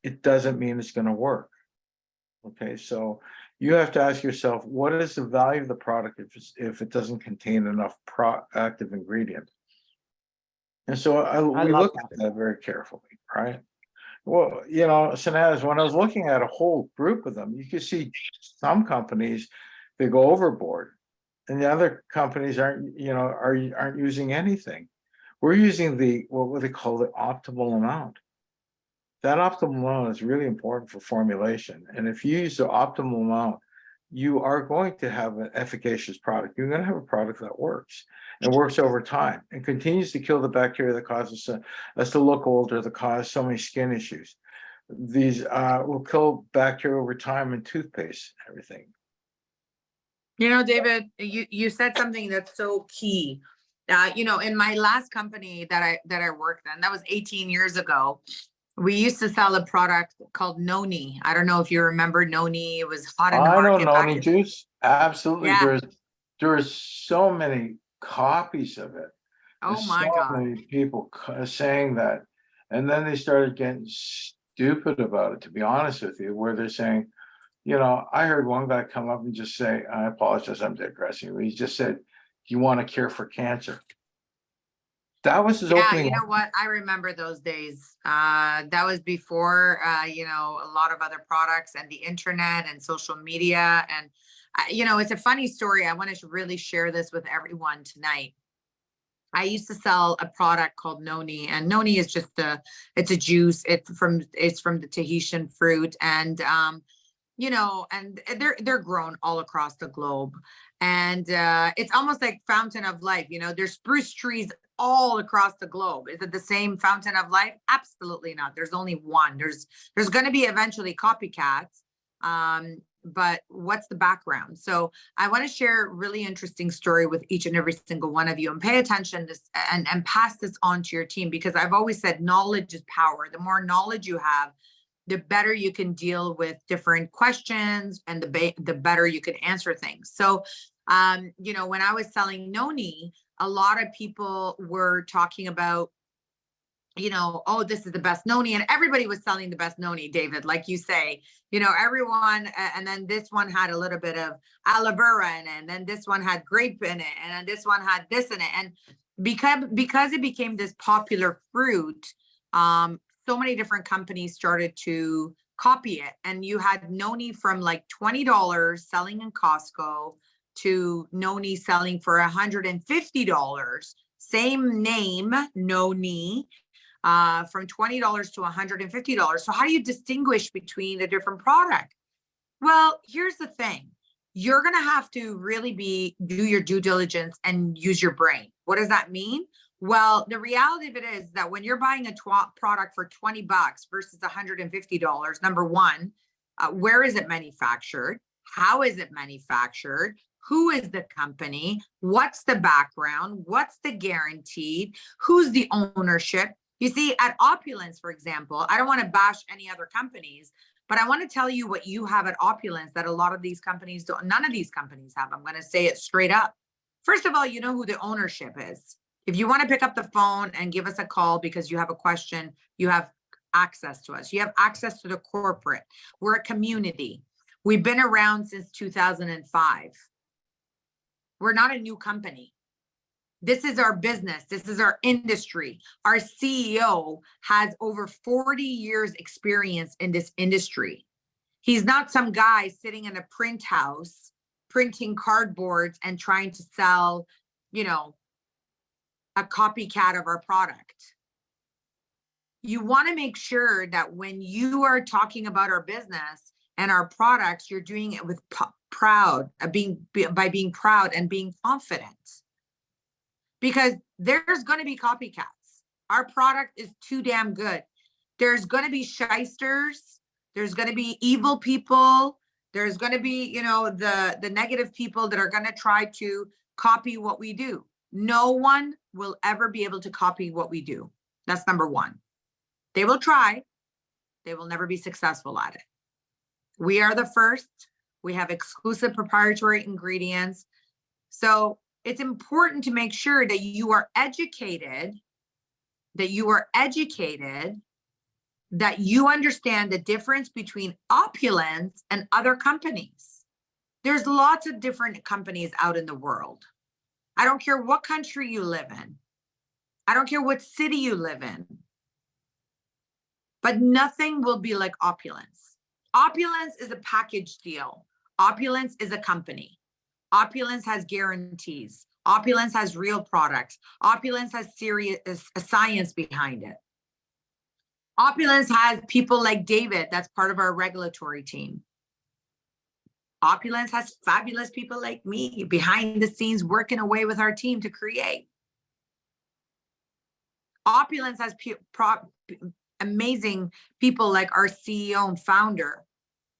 it doesn't mean it's going to work. Okay, so you have to ask yourself, what is the value of the product if it doesn't contain enough active ingredient? And so I we love look at that very carefully, right? Well, Sanaz, when I was looking at a whole group of them, you could see some companies, they go overboard, and the other companies aren't using anything. We're using what they call the optimal amount. That optimal amount is really important for formulation. And if you use the optimal amount, you are going to have an efficacious product. You're going to have a product that works and works over time and continues to kill the bacteria that causes us to look older, that cause so many skin issues. These will kill bacteria over time in toothpaste and everything. David, you said something that's so key. In my last company that I worked in, that was 18 years ago, we used to sell a product called Noni. I don't know if you remember Noni. It was hot in the market. I know Noni juice. Absolutely. Yeah. There's so many copies of it. Oh my God. So many people saying that. And then they started getting stupid about it, to be honest with you, where they're saying, I heard one guy come up and just say, I apologize, I'm digressing. He just said, you want a cure for cancer. That was his opening. You know what? I remember those days. That was before, a lot of other products and the internet and social media. And, it's a funny story. I want to really share this with everyone tonight. I used to sell a product called Noni, and Noni is just it's a juice. It's from the Tahitian fruit, and and they're grown all across the globe, and it's almost like fountain of life. There's spruce trees all across the globe. Is it the same fountain of life? Absolutely not. There's only one. There's going to be eventually copycats. But what's the background? So I want to share a really interesting story with each and every single one of you, and pay attention to and pass this on to your team, because I've always said knowledge is power. The more knowledge you have, the better you can deal with different questions, and the better you can answer things. So, when I was selling Noni, a lot of people were talking about, oh, this is the best Noni. And everybody was selling the best Noni, David, like you say, everyone. And then this one had a little bit of aloe vera in it. And then this one had grape in it. And then this one had this in it. And because it became this popular fruit, so many different companies started to copy it. And you had Noni from like $20 selling in Costco to Noni selling for $150. Same name, Noni, from $20 to $150. So how do you distinguish between a different product? Well, here's the thing. You're going to have to really do your due diligence and use your brain. What does that mean? Well, the reality of it is that when you're buying a product for $20 versus $150, number one, where is it manufactured? How is it manufactured? Who is the company? What's the background? What's the guaranteed? Who's the ownership? You see, at Opulence, for example, I don't want to bash any other companies, but I want to tell you what you have at Opulence that a lot of these companies don't. None of these companies have. I'm going to say it straight up. First of all, you know who the ownership is. If you want to pick up the phone and give us a call because you have a question, you have access to us. You have access to the corporate. We're a community. We've been around since 2005. We're not a new company. This is our business. This is our industry. Our CEO has over 40 years experience in this industry. He's not some guy sitting in a print house, printing cardboards and trying to sell, a copycat of our product. You want to make sure that when you are talking about our business and our products, you're doing it with by being proud and being confident. Because there's going to be copycats. Our product is too damn good. There's going to be shysters. There's going to be evil people. There's going to be, the negative people that are going to try to copy what we do. No one will ever be able to copy what we do. That's number one. They will try. They will never be successful at it. We are the first. We have exclusive proprietary ingredients. So it's important to make sure that you are educated, that you understand the difference between Opulence and other companies. There's lots of different companies out in the world. I don't care what country you live in. I don't care what city you live in. But nothing will be like Opulence. Opulence is a package deal. Opulence is a company. Opulence has guarantees. Opulence has real products. Opulence has serious science behind it. Opulence has people like David, that's part of our regulatory team. Opulence has fabulous people like me behind the scenes working away with our team to create. Opulence has amazing people like our CEO and founder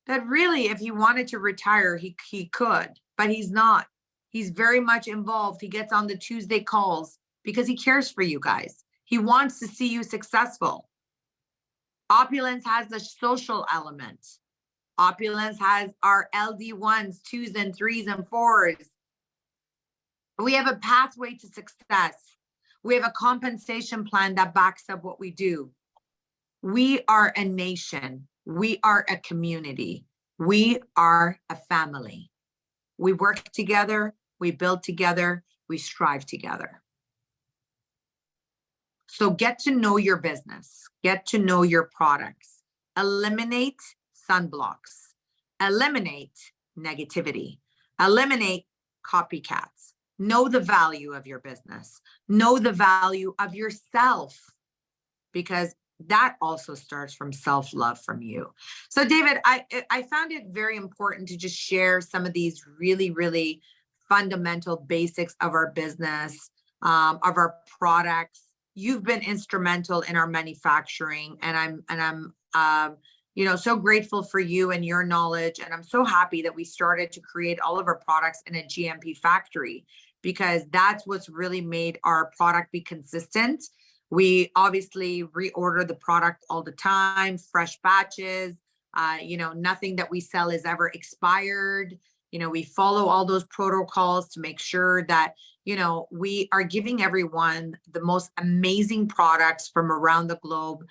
that really, if he wanted to retire, he could, but he's not. He's very much involved. He gets on the Tuesday calls because he cares for you guys. He wants to see you successful. Opulence has the social element. Opulence has our LD1s, 2s and 3s and 4s. We have a pathway to success. We have a compensation plan that backs up what we do. We are a nation. We are a community. We are a family. We work together. We build together. We strive together. So get to know your business. Get to know your products. Eliminate sunblocks. Eliminate negativity. Eliminate copycats. Know the value of your business. Know the value of yourself, because that also starts from self-love from you. So David, I found it very important to just share some of these really, really fundamental basics of our business, of our products. You've been instrumental in our manufacturing, and I'm you know, so grateful for you and your knowledge. And I'm so happy that we started to create all of our products in a GMP factory, because that's what's really made our product be consistent. We obviously reorder the product all the time, fresh batches. You know, nothing that we sell is ever expired. You know, we follow all those protocols to make sure that, you know, we are giving everyone the most amazing products from around the globe.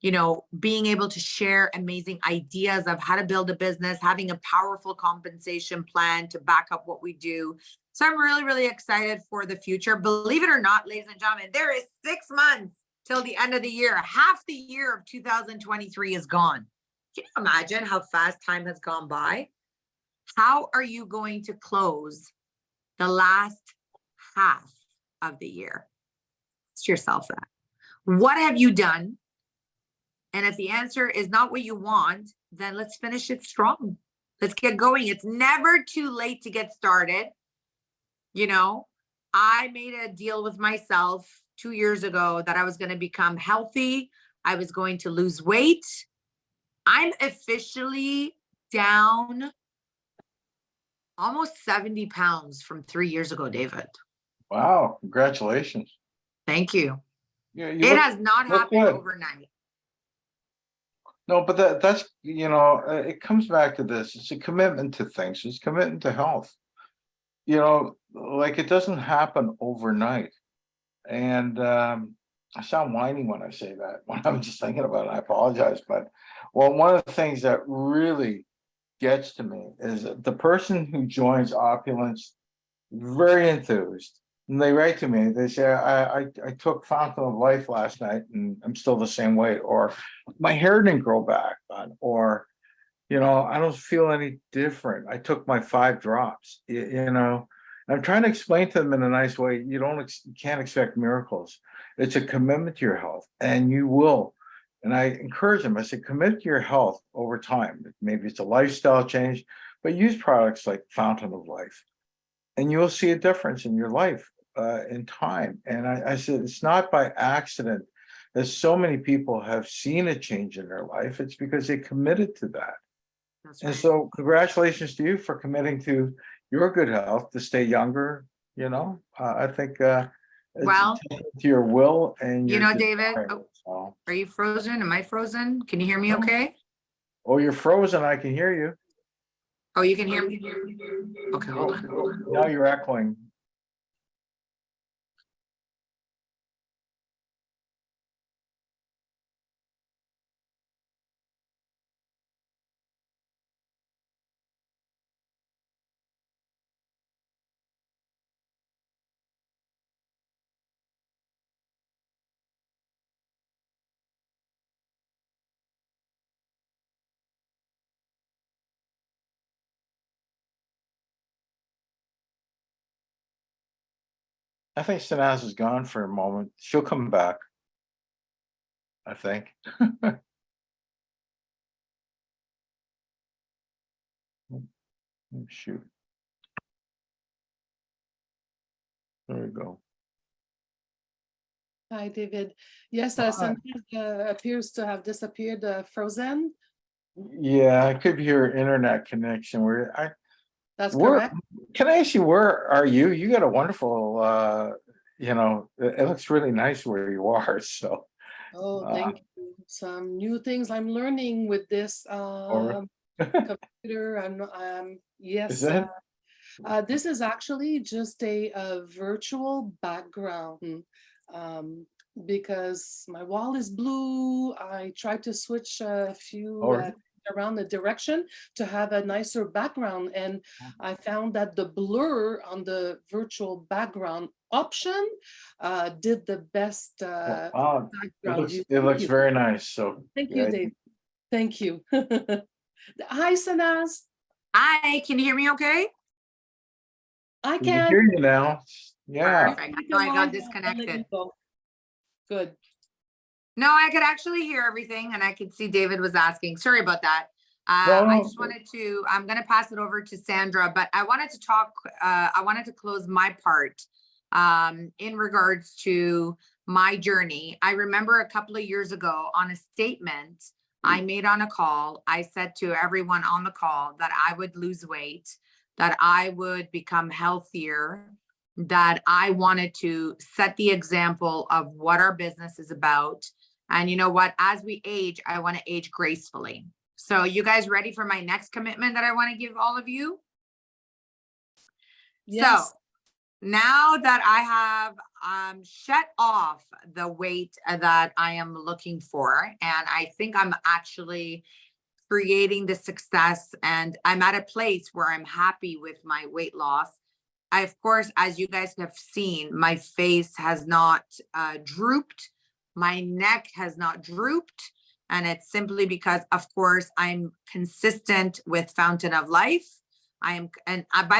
You know, being able to share amazing ideas of how to build a business, having a powerful compensation plan to back up what we do. So I'm really, really excited for the future. Believe it or not, ladies and gentlemen, there is 6 months till the end of the year. Half the year of 2023 is gone. Can you imagine how fast time has gone by? How are you going to close the last half of the year? Ask yourself that. What have you done? And if the answer is not what you want, then let's finish it strong. Let's get going. It's never too late to get started. You know, I made a deal with myself 2 years ago that I was going to become healthy. I was going to lose weight. I'm officially down almost 70 pounds from 3 years ago, David. Wow, congratulations. Thank you. Yeah, It has not happened overnight. No, but that's, you know, it comes back to this. It's a commitment to things. It's commitment to health. You know, like it doesn't happen overnight. And I sound whiny when I say that, when I'm just thinking about it. I apologize. But, well, one of the things that really gets to me is the person who joins Opulence, very enthused. And they write to me, they say, I took Fountain of Life last night and I'm still the same weight, or my hair didn't grow back, or, you know, I don't feel any different. I took my 5 drops, you know. I'm trying to explain to them in a nice way, you can't expect miracles. It's a commitment to your health, and you will. And I encourage them, I say, commit to your health over time. Maybe it's a lifestyle change, but use products like Fountain of Life, and you will see a difference in your life in time. And I said, it's not by accident that so many people have seen a change in their life. It's because they committed to that. That's And right. so congratulations to you for committing to your good health, to stay younger. You know, I think Well, to your will and you your know, David, desire. oh, So, are you frozen? Am I frozen? Can you hear me okay? oh, you're frozen. I can hear you. Oh, you can hear me? Okay, hold on. Now you're echoing. I think Sanaz is gone for a moment. She'll come back, I think. Oh, shoot. There we go. Hi, David. Yes, Hi. Sanaz appears to have disappeared, frozen. Yeah, it could be your internet connection. That's Where, correct. can I ask you, where are you? You got a wonderful, it looks really nice where you are, so. Oh, uh, thank you. Some new things I'm learning with this Or, computer. is Yes, that, this is actually just a virtual background. Because my wall is blue, I tried to switch a few or, around the direction to have a nicer background, and I found that the blur on the virtual background option did the best background view. it Thank looks you. very nice, so. Thank yeah, you, Dave. Thank you. Hi, Sanaz. Hi, can you hear me okay? I we can can. hear you now. Yeah. Perfect. I know I got disconnected. Good. No, I could actually hear everything and I could see David was asking. Sorry about that. No, I no. just wanted to, I'm going to pass it over to Sandra, but I wanted to talk, I wanted to close my part in regards to my journey. I remember a couple of years ago on a statement I made on a call, I said to everyone on the call that I would lose weight, that I would become healthier, that I wanted to set the example of what our business is about. And you know what, as we age, I want to age gracefully. So you guys ready for my next commitment that I want to give all of you? Yes. So now that I have shut off the weight that I am looking for, and I think I'm actually creating the success, and I'm at a place where I'm happy with my weight loss. I, of course, as you guys have seen, my face has not drooped. My neck has not drooped. And it's simply because, of course, I'm consistent with Fountain of Life. By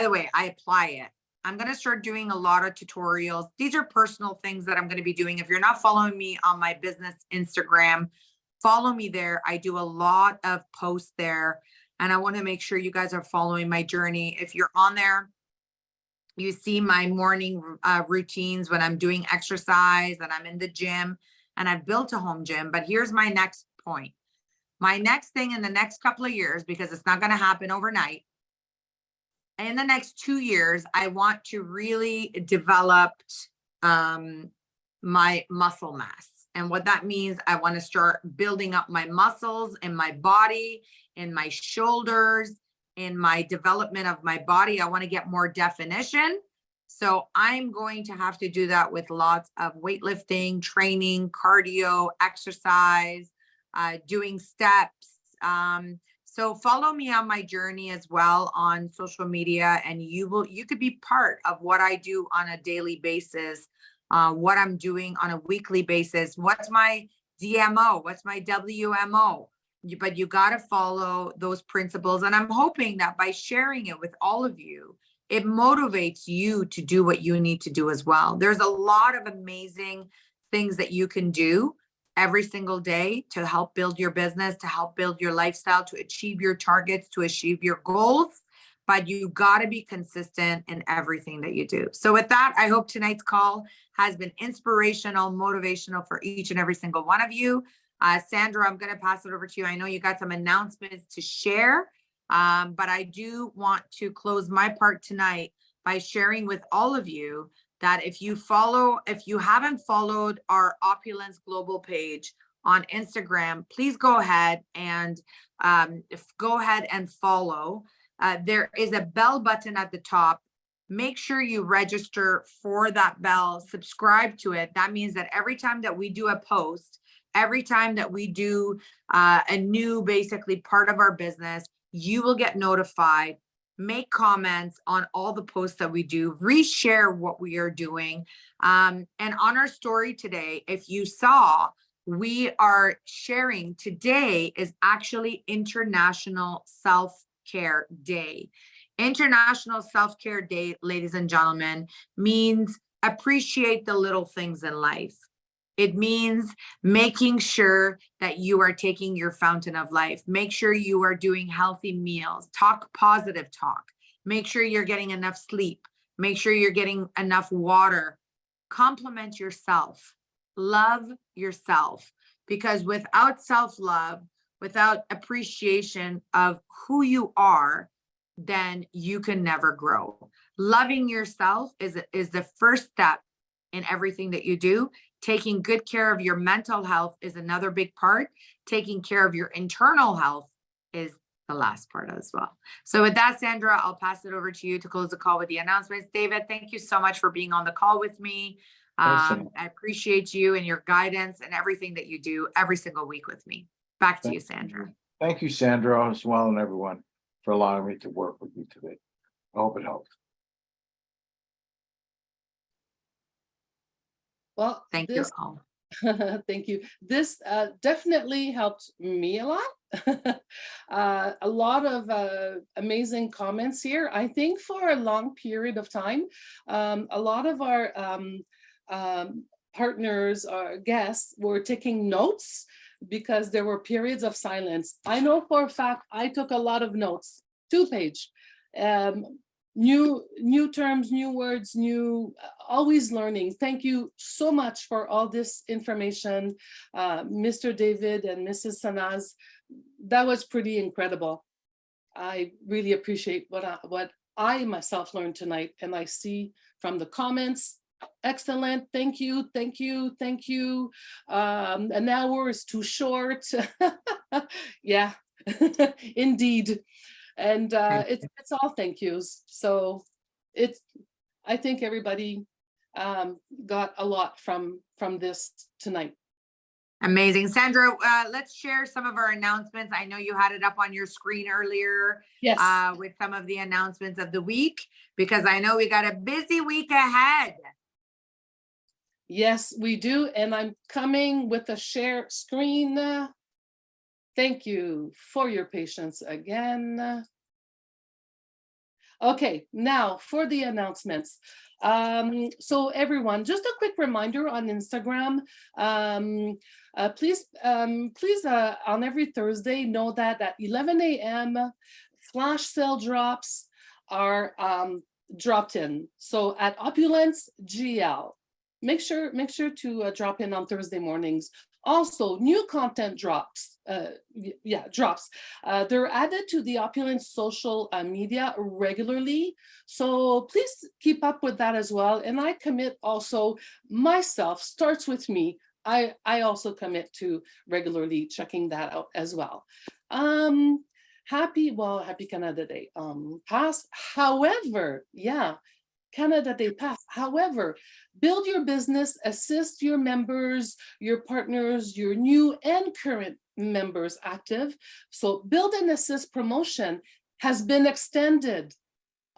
the way, I apply it. I'm going to start doing a lot of tutorials. These are personal things that I'm going to be doing. If you're not following me on my business Instagram, follow me there. I do a lot of posts there, and I want to make sure you guys are following my journey. If you're on there, you see my morning routines when I'm doing exercise and I'm in the gym, and I've built a home gym. But here's my next point. My next thing in the next couple of years, because it's not going to happen overnight, in the next 2 years, I want to really develop my muscle mass. And what that means, I want to start building up my muscles in my body, in my shoulders, in my development of my body. I want to get more definition. So I'm going to have to do that with lots of weightlifting, training, cardio, exercise, doing steps. So follow me on my journey as well on social media, and you could be part of what I do on a daily basis, what I'm doing on a weekly basis. What's my DMO? What's my WMO? But you got to follow those principles. And I'm hoping that by sharing it with all of you, it motivates you to do what you need to do as well. There's a lot of amazing things that you can do every single day to help build your business, to help build your lifestyle, to achieve your targets, to achieve your goals. But you got to be consistent in everything that you do. So with that, I hope tonight's call has been inspirational, motivational for each and every single one of you. Sandra, I'm going to pass it over to you. I know you got some announcements to share, but I do want to close my part tonight by sharing with all of you that if you haven't followed our Opulence Global page on Instagram, please go ahead and follow. There is a bell button at the top. Make sure you register for that bell, subscribe to it. That means that every time that we do a post, every time that we do a new basically part of our business, you will get notified. Make comments on all the posts that we do, reshare what we are doing. And on our story today, if you saw, we are sharing today is actually International Self-Care Day. International Self-Care Day, ladies and gentlemen, means appreciate the little things in life. It means making sure that you are taking your fountain of life. Make sure you are doing healthy meals. Talk positive talk. Make sure you're getting enough sleep. Make sure you're getting enough water. Compliment yourself. Love yourself. Because without self-love, without appreciation of who you are, then you can never grow. Loving yourself is the first step in everything that you do. Taking good care of your mental health is another big part. Taking care of your internal health is the last part as well. So with that, Sandra, I'll pass it over to you to close the call with the announcements. David, thank you so much for being on the call with me. I appreciate you and your guidance and everything that you do every single week with me. Back to you, Sandra. Thank you, Sandra, as well, and everyone for allowing me to work with you today. I hope it helped. Well, Thank you all. thank you. This definitely helped me a lot. A lot of amazing comments here. I think for a long period of time, a lot of our partners or guests were taking notes because there were periods of silence. I know for a fact I took a lot of notes, 2-page. New terms, new words, always learning. Thank you so much for all this information, Mr. David and Mrs. Sanaz. That was pretty incredible. I really appreciate what I myself learned tonight, and I see from the comments. Excellent. Thank you. Thank you. Thank you. An hour is too short. Yeah, indeed. And it's all thank yous. So I think everybody got a lot from this tonight. Amazing. Sandra, let's share some of our announcements. I know you had it up on your screen earlier. Yes. With some of the announcements of the week, because I know we got a busy week ahead. Yes, we do. And I'm coming with a share screen. Thank you for your patience again. Okay, now for the announcements. So everyone, just a quick reminder on Instagram. Please on every Thursday, know that at 11 a.m. flash sale drops are dropped in. So at Opulence GL. Make sure to drop in on Thursday mornings. Also, new content drops. Drops. They're added to the Opulence social media regularly. So please keep up with that as well. And I commit also myself, starts with me. I also commit to regularly checking that out as well. Happy Canada Day pass. However, yeah. Canada Day pass. However, build your business, assist your members, your partners, your new and current members active. So build and assist promotion has been extended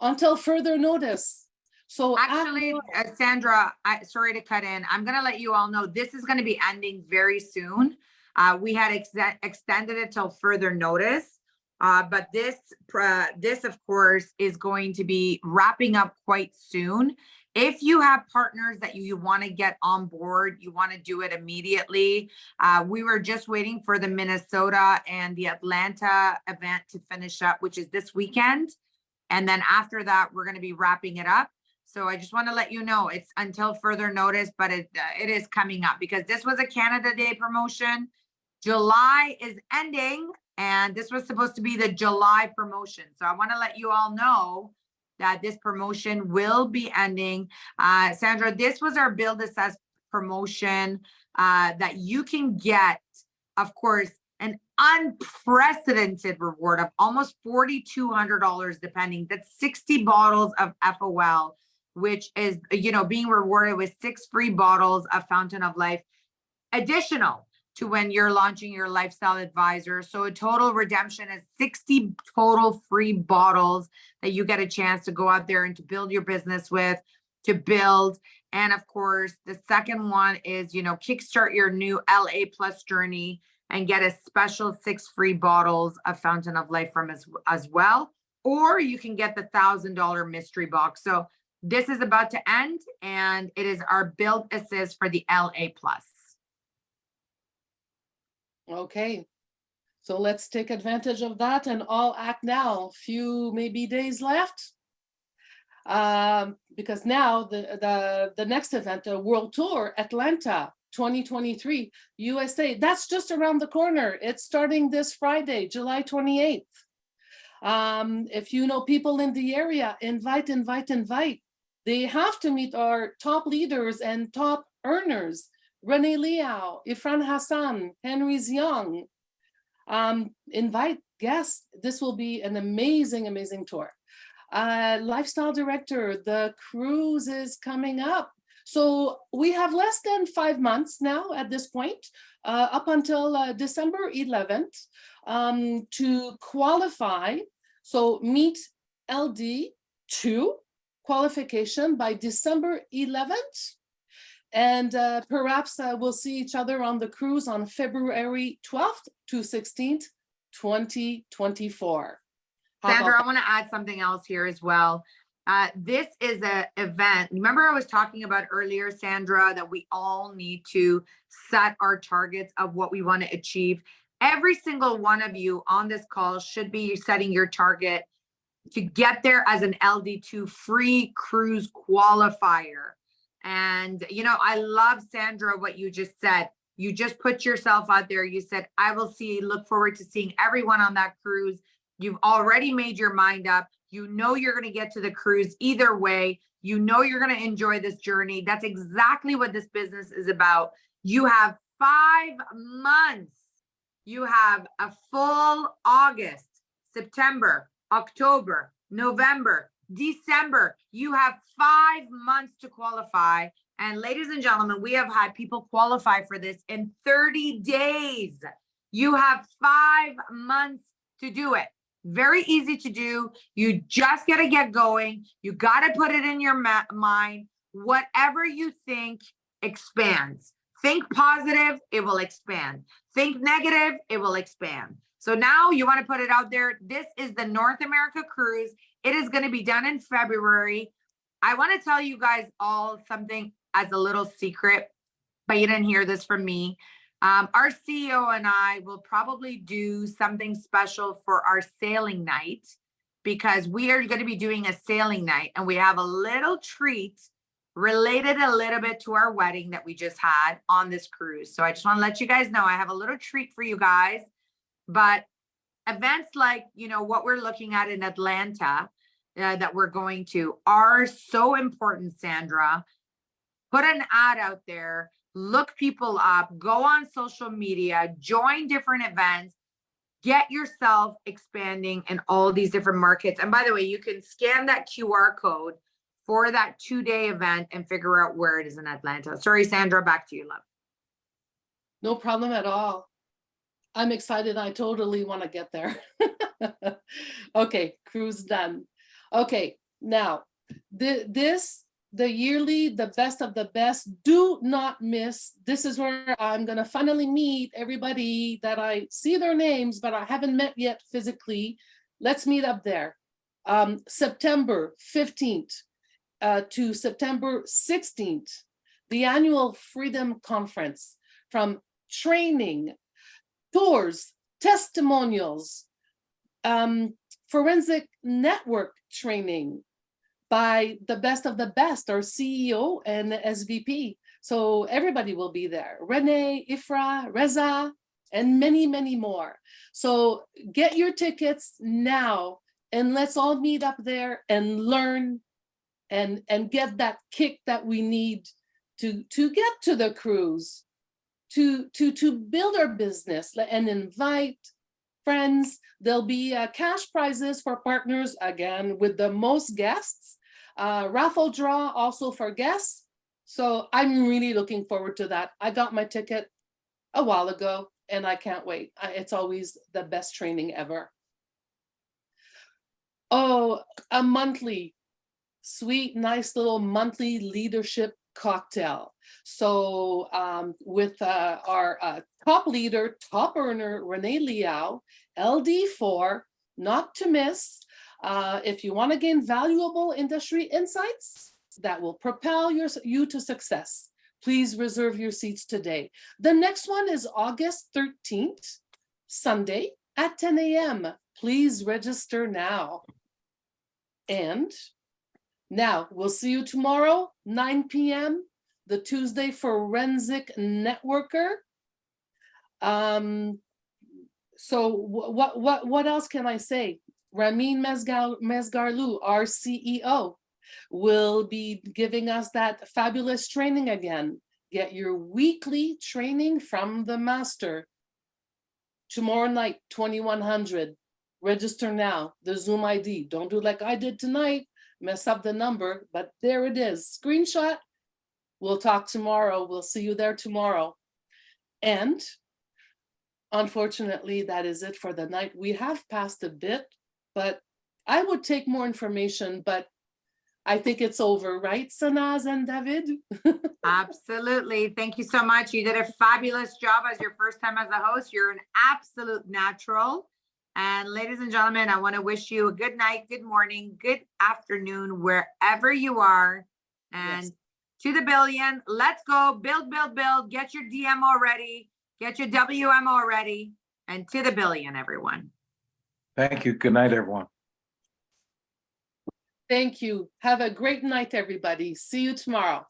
until further notice. So actually, Sandra, sorry to cut in. I'm going to let you all know this is going to be ending very soon. We had extended it till further notice. But this, of course, is going to be wrapping up quite soon. If you have partners that you want to get on board, you want to do it immediately. We were just waiting for the Minnesota and the Atlanta event to finish up, which is this weekend. And then after that, we're going to be wrapping it up. So I just want to let you know it's until further notice, but it is coming up because this was a Canada Day promotion. July is ending. And this was supposed to be the July promotion. So I want to let you all know that this promotion will be ending. Sandra, this was our Build Assess promotion that you can get, of course, an unprecedented reward of almost $4,200, depending. That's 60 bottles of FOL, which is, being rewarded with 6 free bottles of Fountain of Life, additional to when you're launching your lifestyle advisor. So a total redemption is 60 total free bottles that you get a chance to go out there and to build your business with, to build. And of course, the second one is, kickstart your new LA Plus journey and get a special 6 free bottles of Fountain of Life from as well. Or you can get the $1,000 mystery box. So This is about to end, and it is our build assist for the LA plus. Okay, so let's take advantage of that and all act now. Few maybe days left. Because now the next event, the World Tour Atlanta 2023 USA, that's just around the corner. It's starting this Friday, July 28th. If you know people in the area, invite. They have to meet our top leaders and top earners: Renee Liao, Ifran Hassan, Henry Young. Invite guests. This will be an amazing tour. Lifestyle director, the cruise is coming up. So we have less than 5 months now at this point, up until December 11th, to qualify. So meet LD2 qualification by December 11th. And perhaps we'll see each other on the cruise on February 12th to 16th, 2024. Sandra, I want to add something else here as well. This is an event. Remember I was talking about earlier, Sandra, that we all need to set our targets of what we want to achieve. Every single one of you on this call should be setting your target to get there as an LD2 free cruise qualifier. And, you know, I love, Sandra, what you just said. You just put yourself out there. You said, I will look forward to seeing everyone on that cruise. You've already made your mind up. You know you're going to get to the cruise either way. You know you're going to enjoy this journey. That's exactly what this business is about. You have 5 months. You have a full August, September, October, November, December. You have 5 months to qualify. And ladies and gentlemen, we have had people qualify for this in 30 days. You have 5 months to do it. Very easy to do. You just got to get going. You got to put it in your mind. Whatever you think expands. Think positive, it will expand. Think negative, it will expand. So now you want to put it out there. This is the North America cruise. It is going to be done in February. I want to tell you guys all something as a little secret, but you didn't hear this from me. Our CEO and I will probably do something special for our sailing night, because we are going to be doing a sailing night, and we have a little treat related a little bit to our wedding that we just had on this cruise. So I just want to let you guys know I have a little treat for you guys. But events like, you know, what we're looking at in Atlanta that we're going to are so important, Sandra. Put an ad out there, look people up, go on social media, join different events, get yourself expanding in all these different markets. And by the way, you can scan that QR code for that 2-day event and figure out where it is in Atlanta. Sorry, Sandra, back to you, love. No problem at all. I'm excited. I totally want to get there. Okay, cruise done. Okay, now the yearly, the best of the best. Do not miss. This is where I'm going to finally meet everybody that I see their names, but I haven't met yet physically. Let's meet up there. September 15th. To September 16th, the annual Freedom Conference, from training, tours, testimonials, forensic network training by the best of the best, our CEO and SVP. So everybody will be there. Renee, Ifra, Reza, and many more. So get your tickets now, and let's all meet up there and learn and get that kick that we need to get to the cruise, to build our business and invite friends. There'll be cash prizes for partners, again, with the most guests, raffle draw also for guests. So I'm really looking forward to that. I got my ticket a while ago and I can't wait. It's always the best training ever. Oh, a monthly, sweet, nice little monthly leadership cocktail. So with our top leader, top earner, Renee Liao, LD4, not to miss. If you want to gain valuable industry insights, that will propel you to success. Please reserve your seats today. The next one is August 13th, Sunday at 10 a.m. Please register now. And now we'll see you tomorrow, 9 p.m., the Tuesday Forensic Networker. So what else can I say? Ramin Mesgarlou, our CEO, will be giving us that fabulous training again. Get your weekly training from the master. Tomorrow night, 2100. Register now, the Zoom ID. Don't do like I did tonight, mess up the number, but there it is. Screenshot. We'll talk tomorrow. We'll see you there tomorrow. And unfortunately, that is it for the night. We have passed a bit, but I would take more information, but I think it's over, right, Sanaz and David? Absolutely. Thank you so much. You did a fabulous job as your first time as a host. You're an absolute natural. And ladies and gentlemen, I want to wish you a good night, good morning, good afternoon, wherever you are. And yes, to the billion, let's go. Build, build, build. Get your DMO ready. Get your WMO ready. And to the billion, everyone. Thank you. Good night, everyone. Thank you. Have a great night, everybody. See you tomorrow.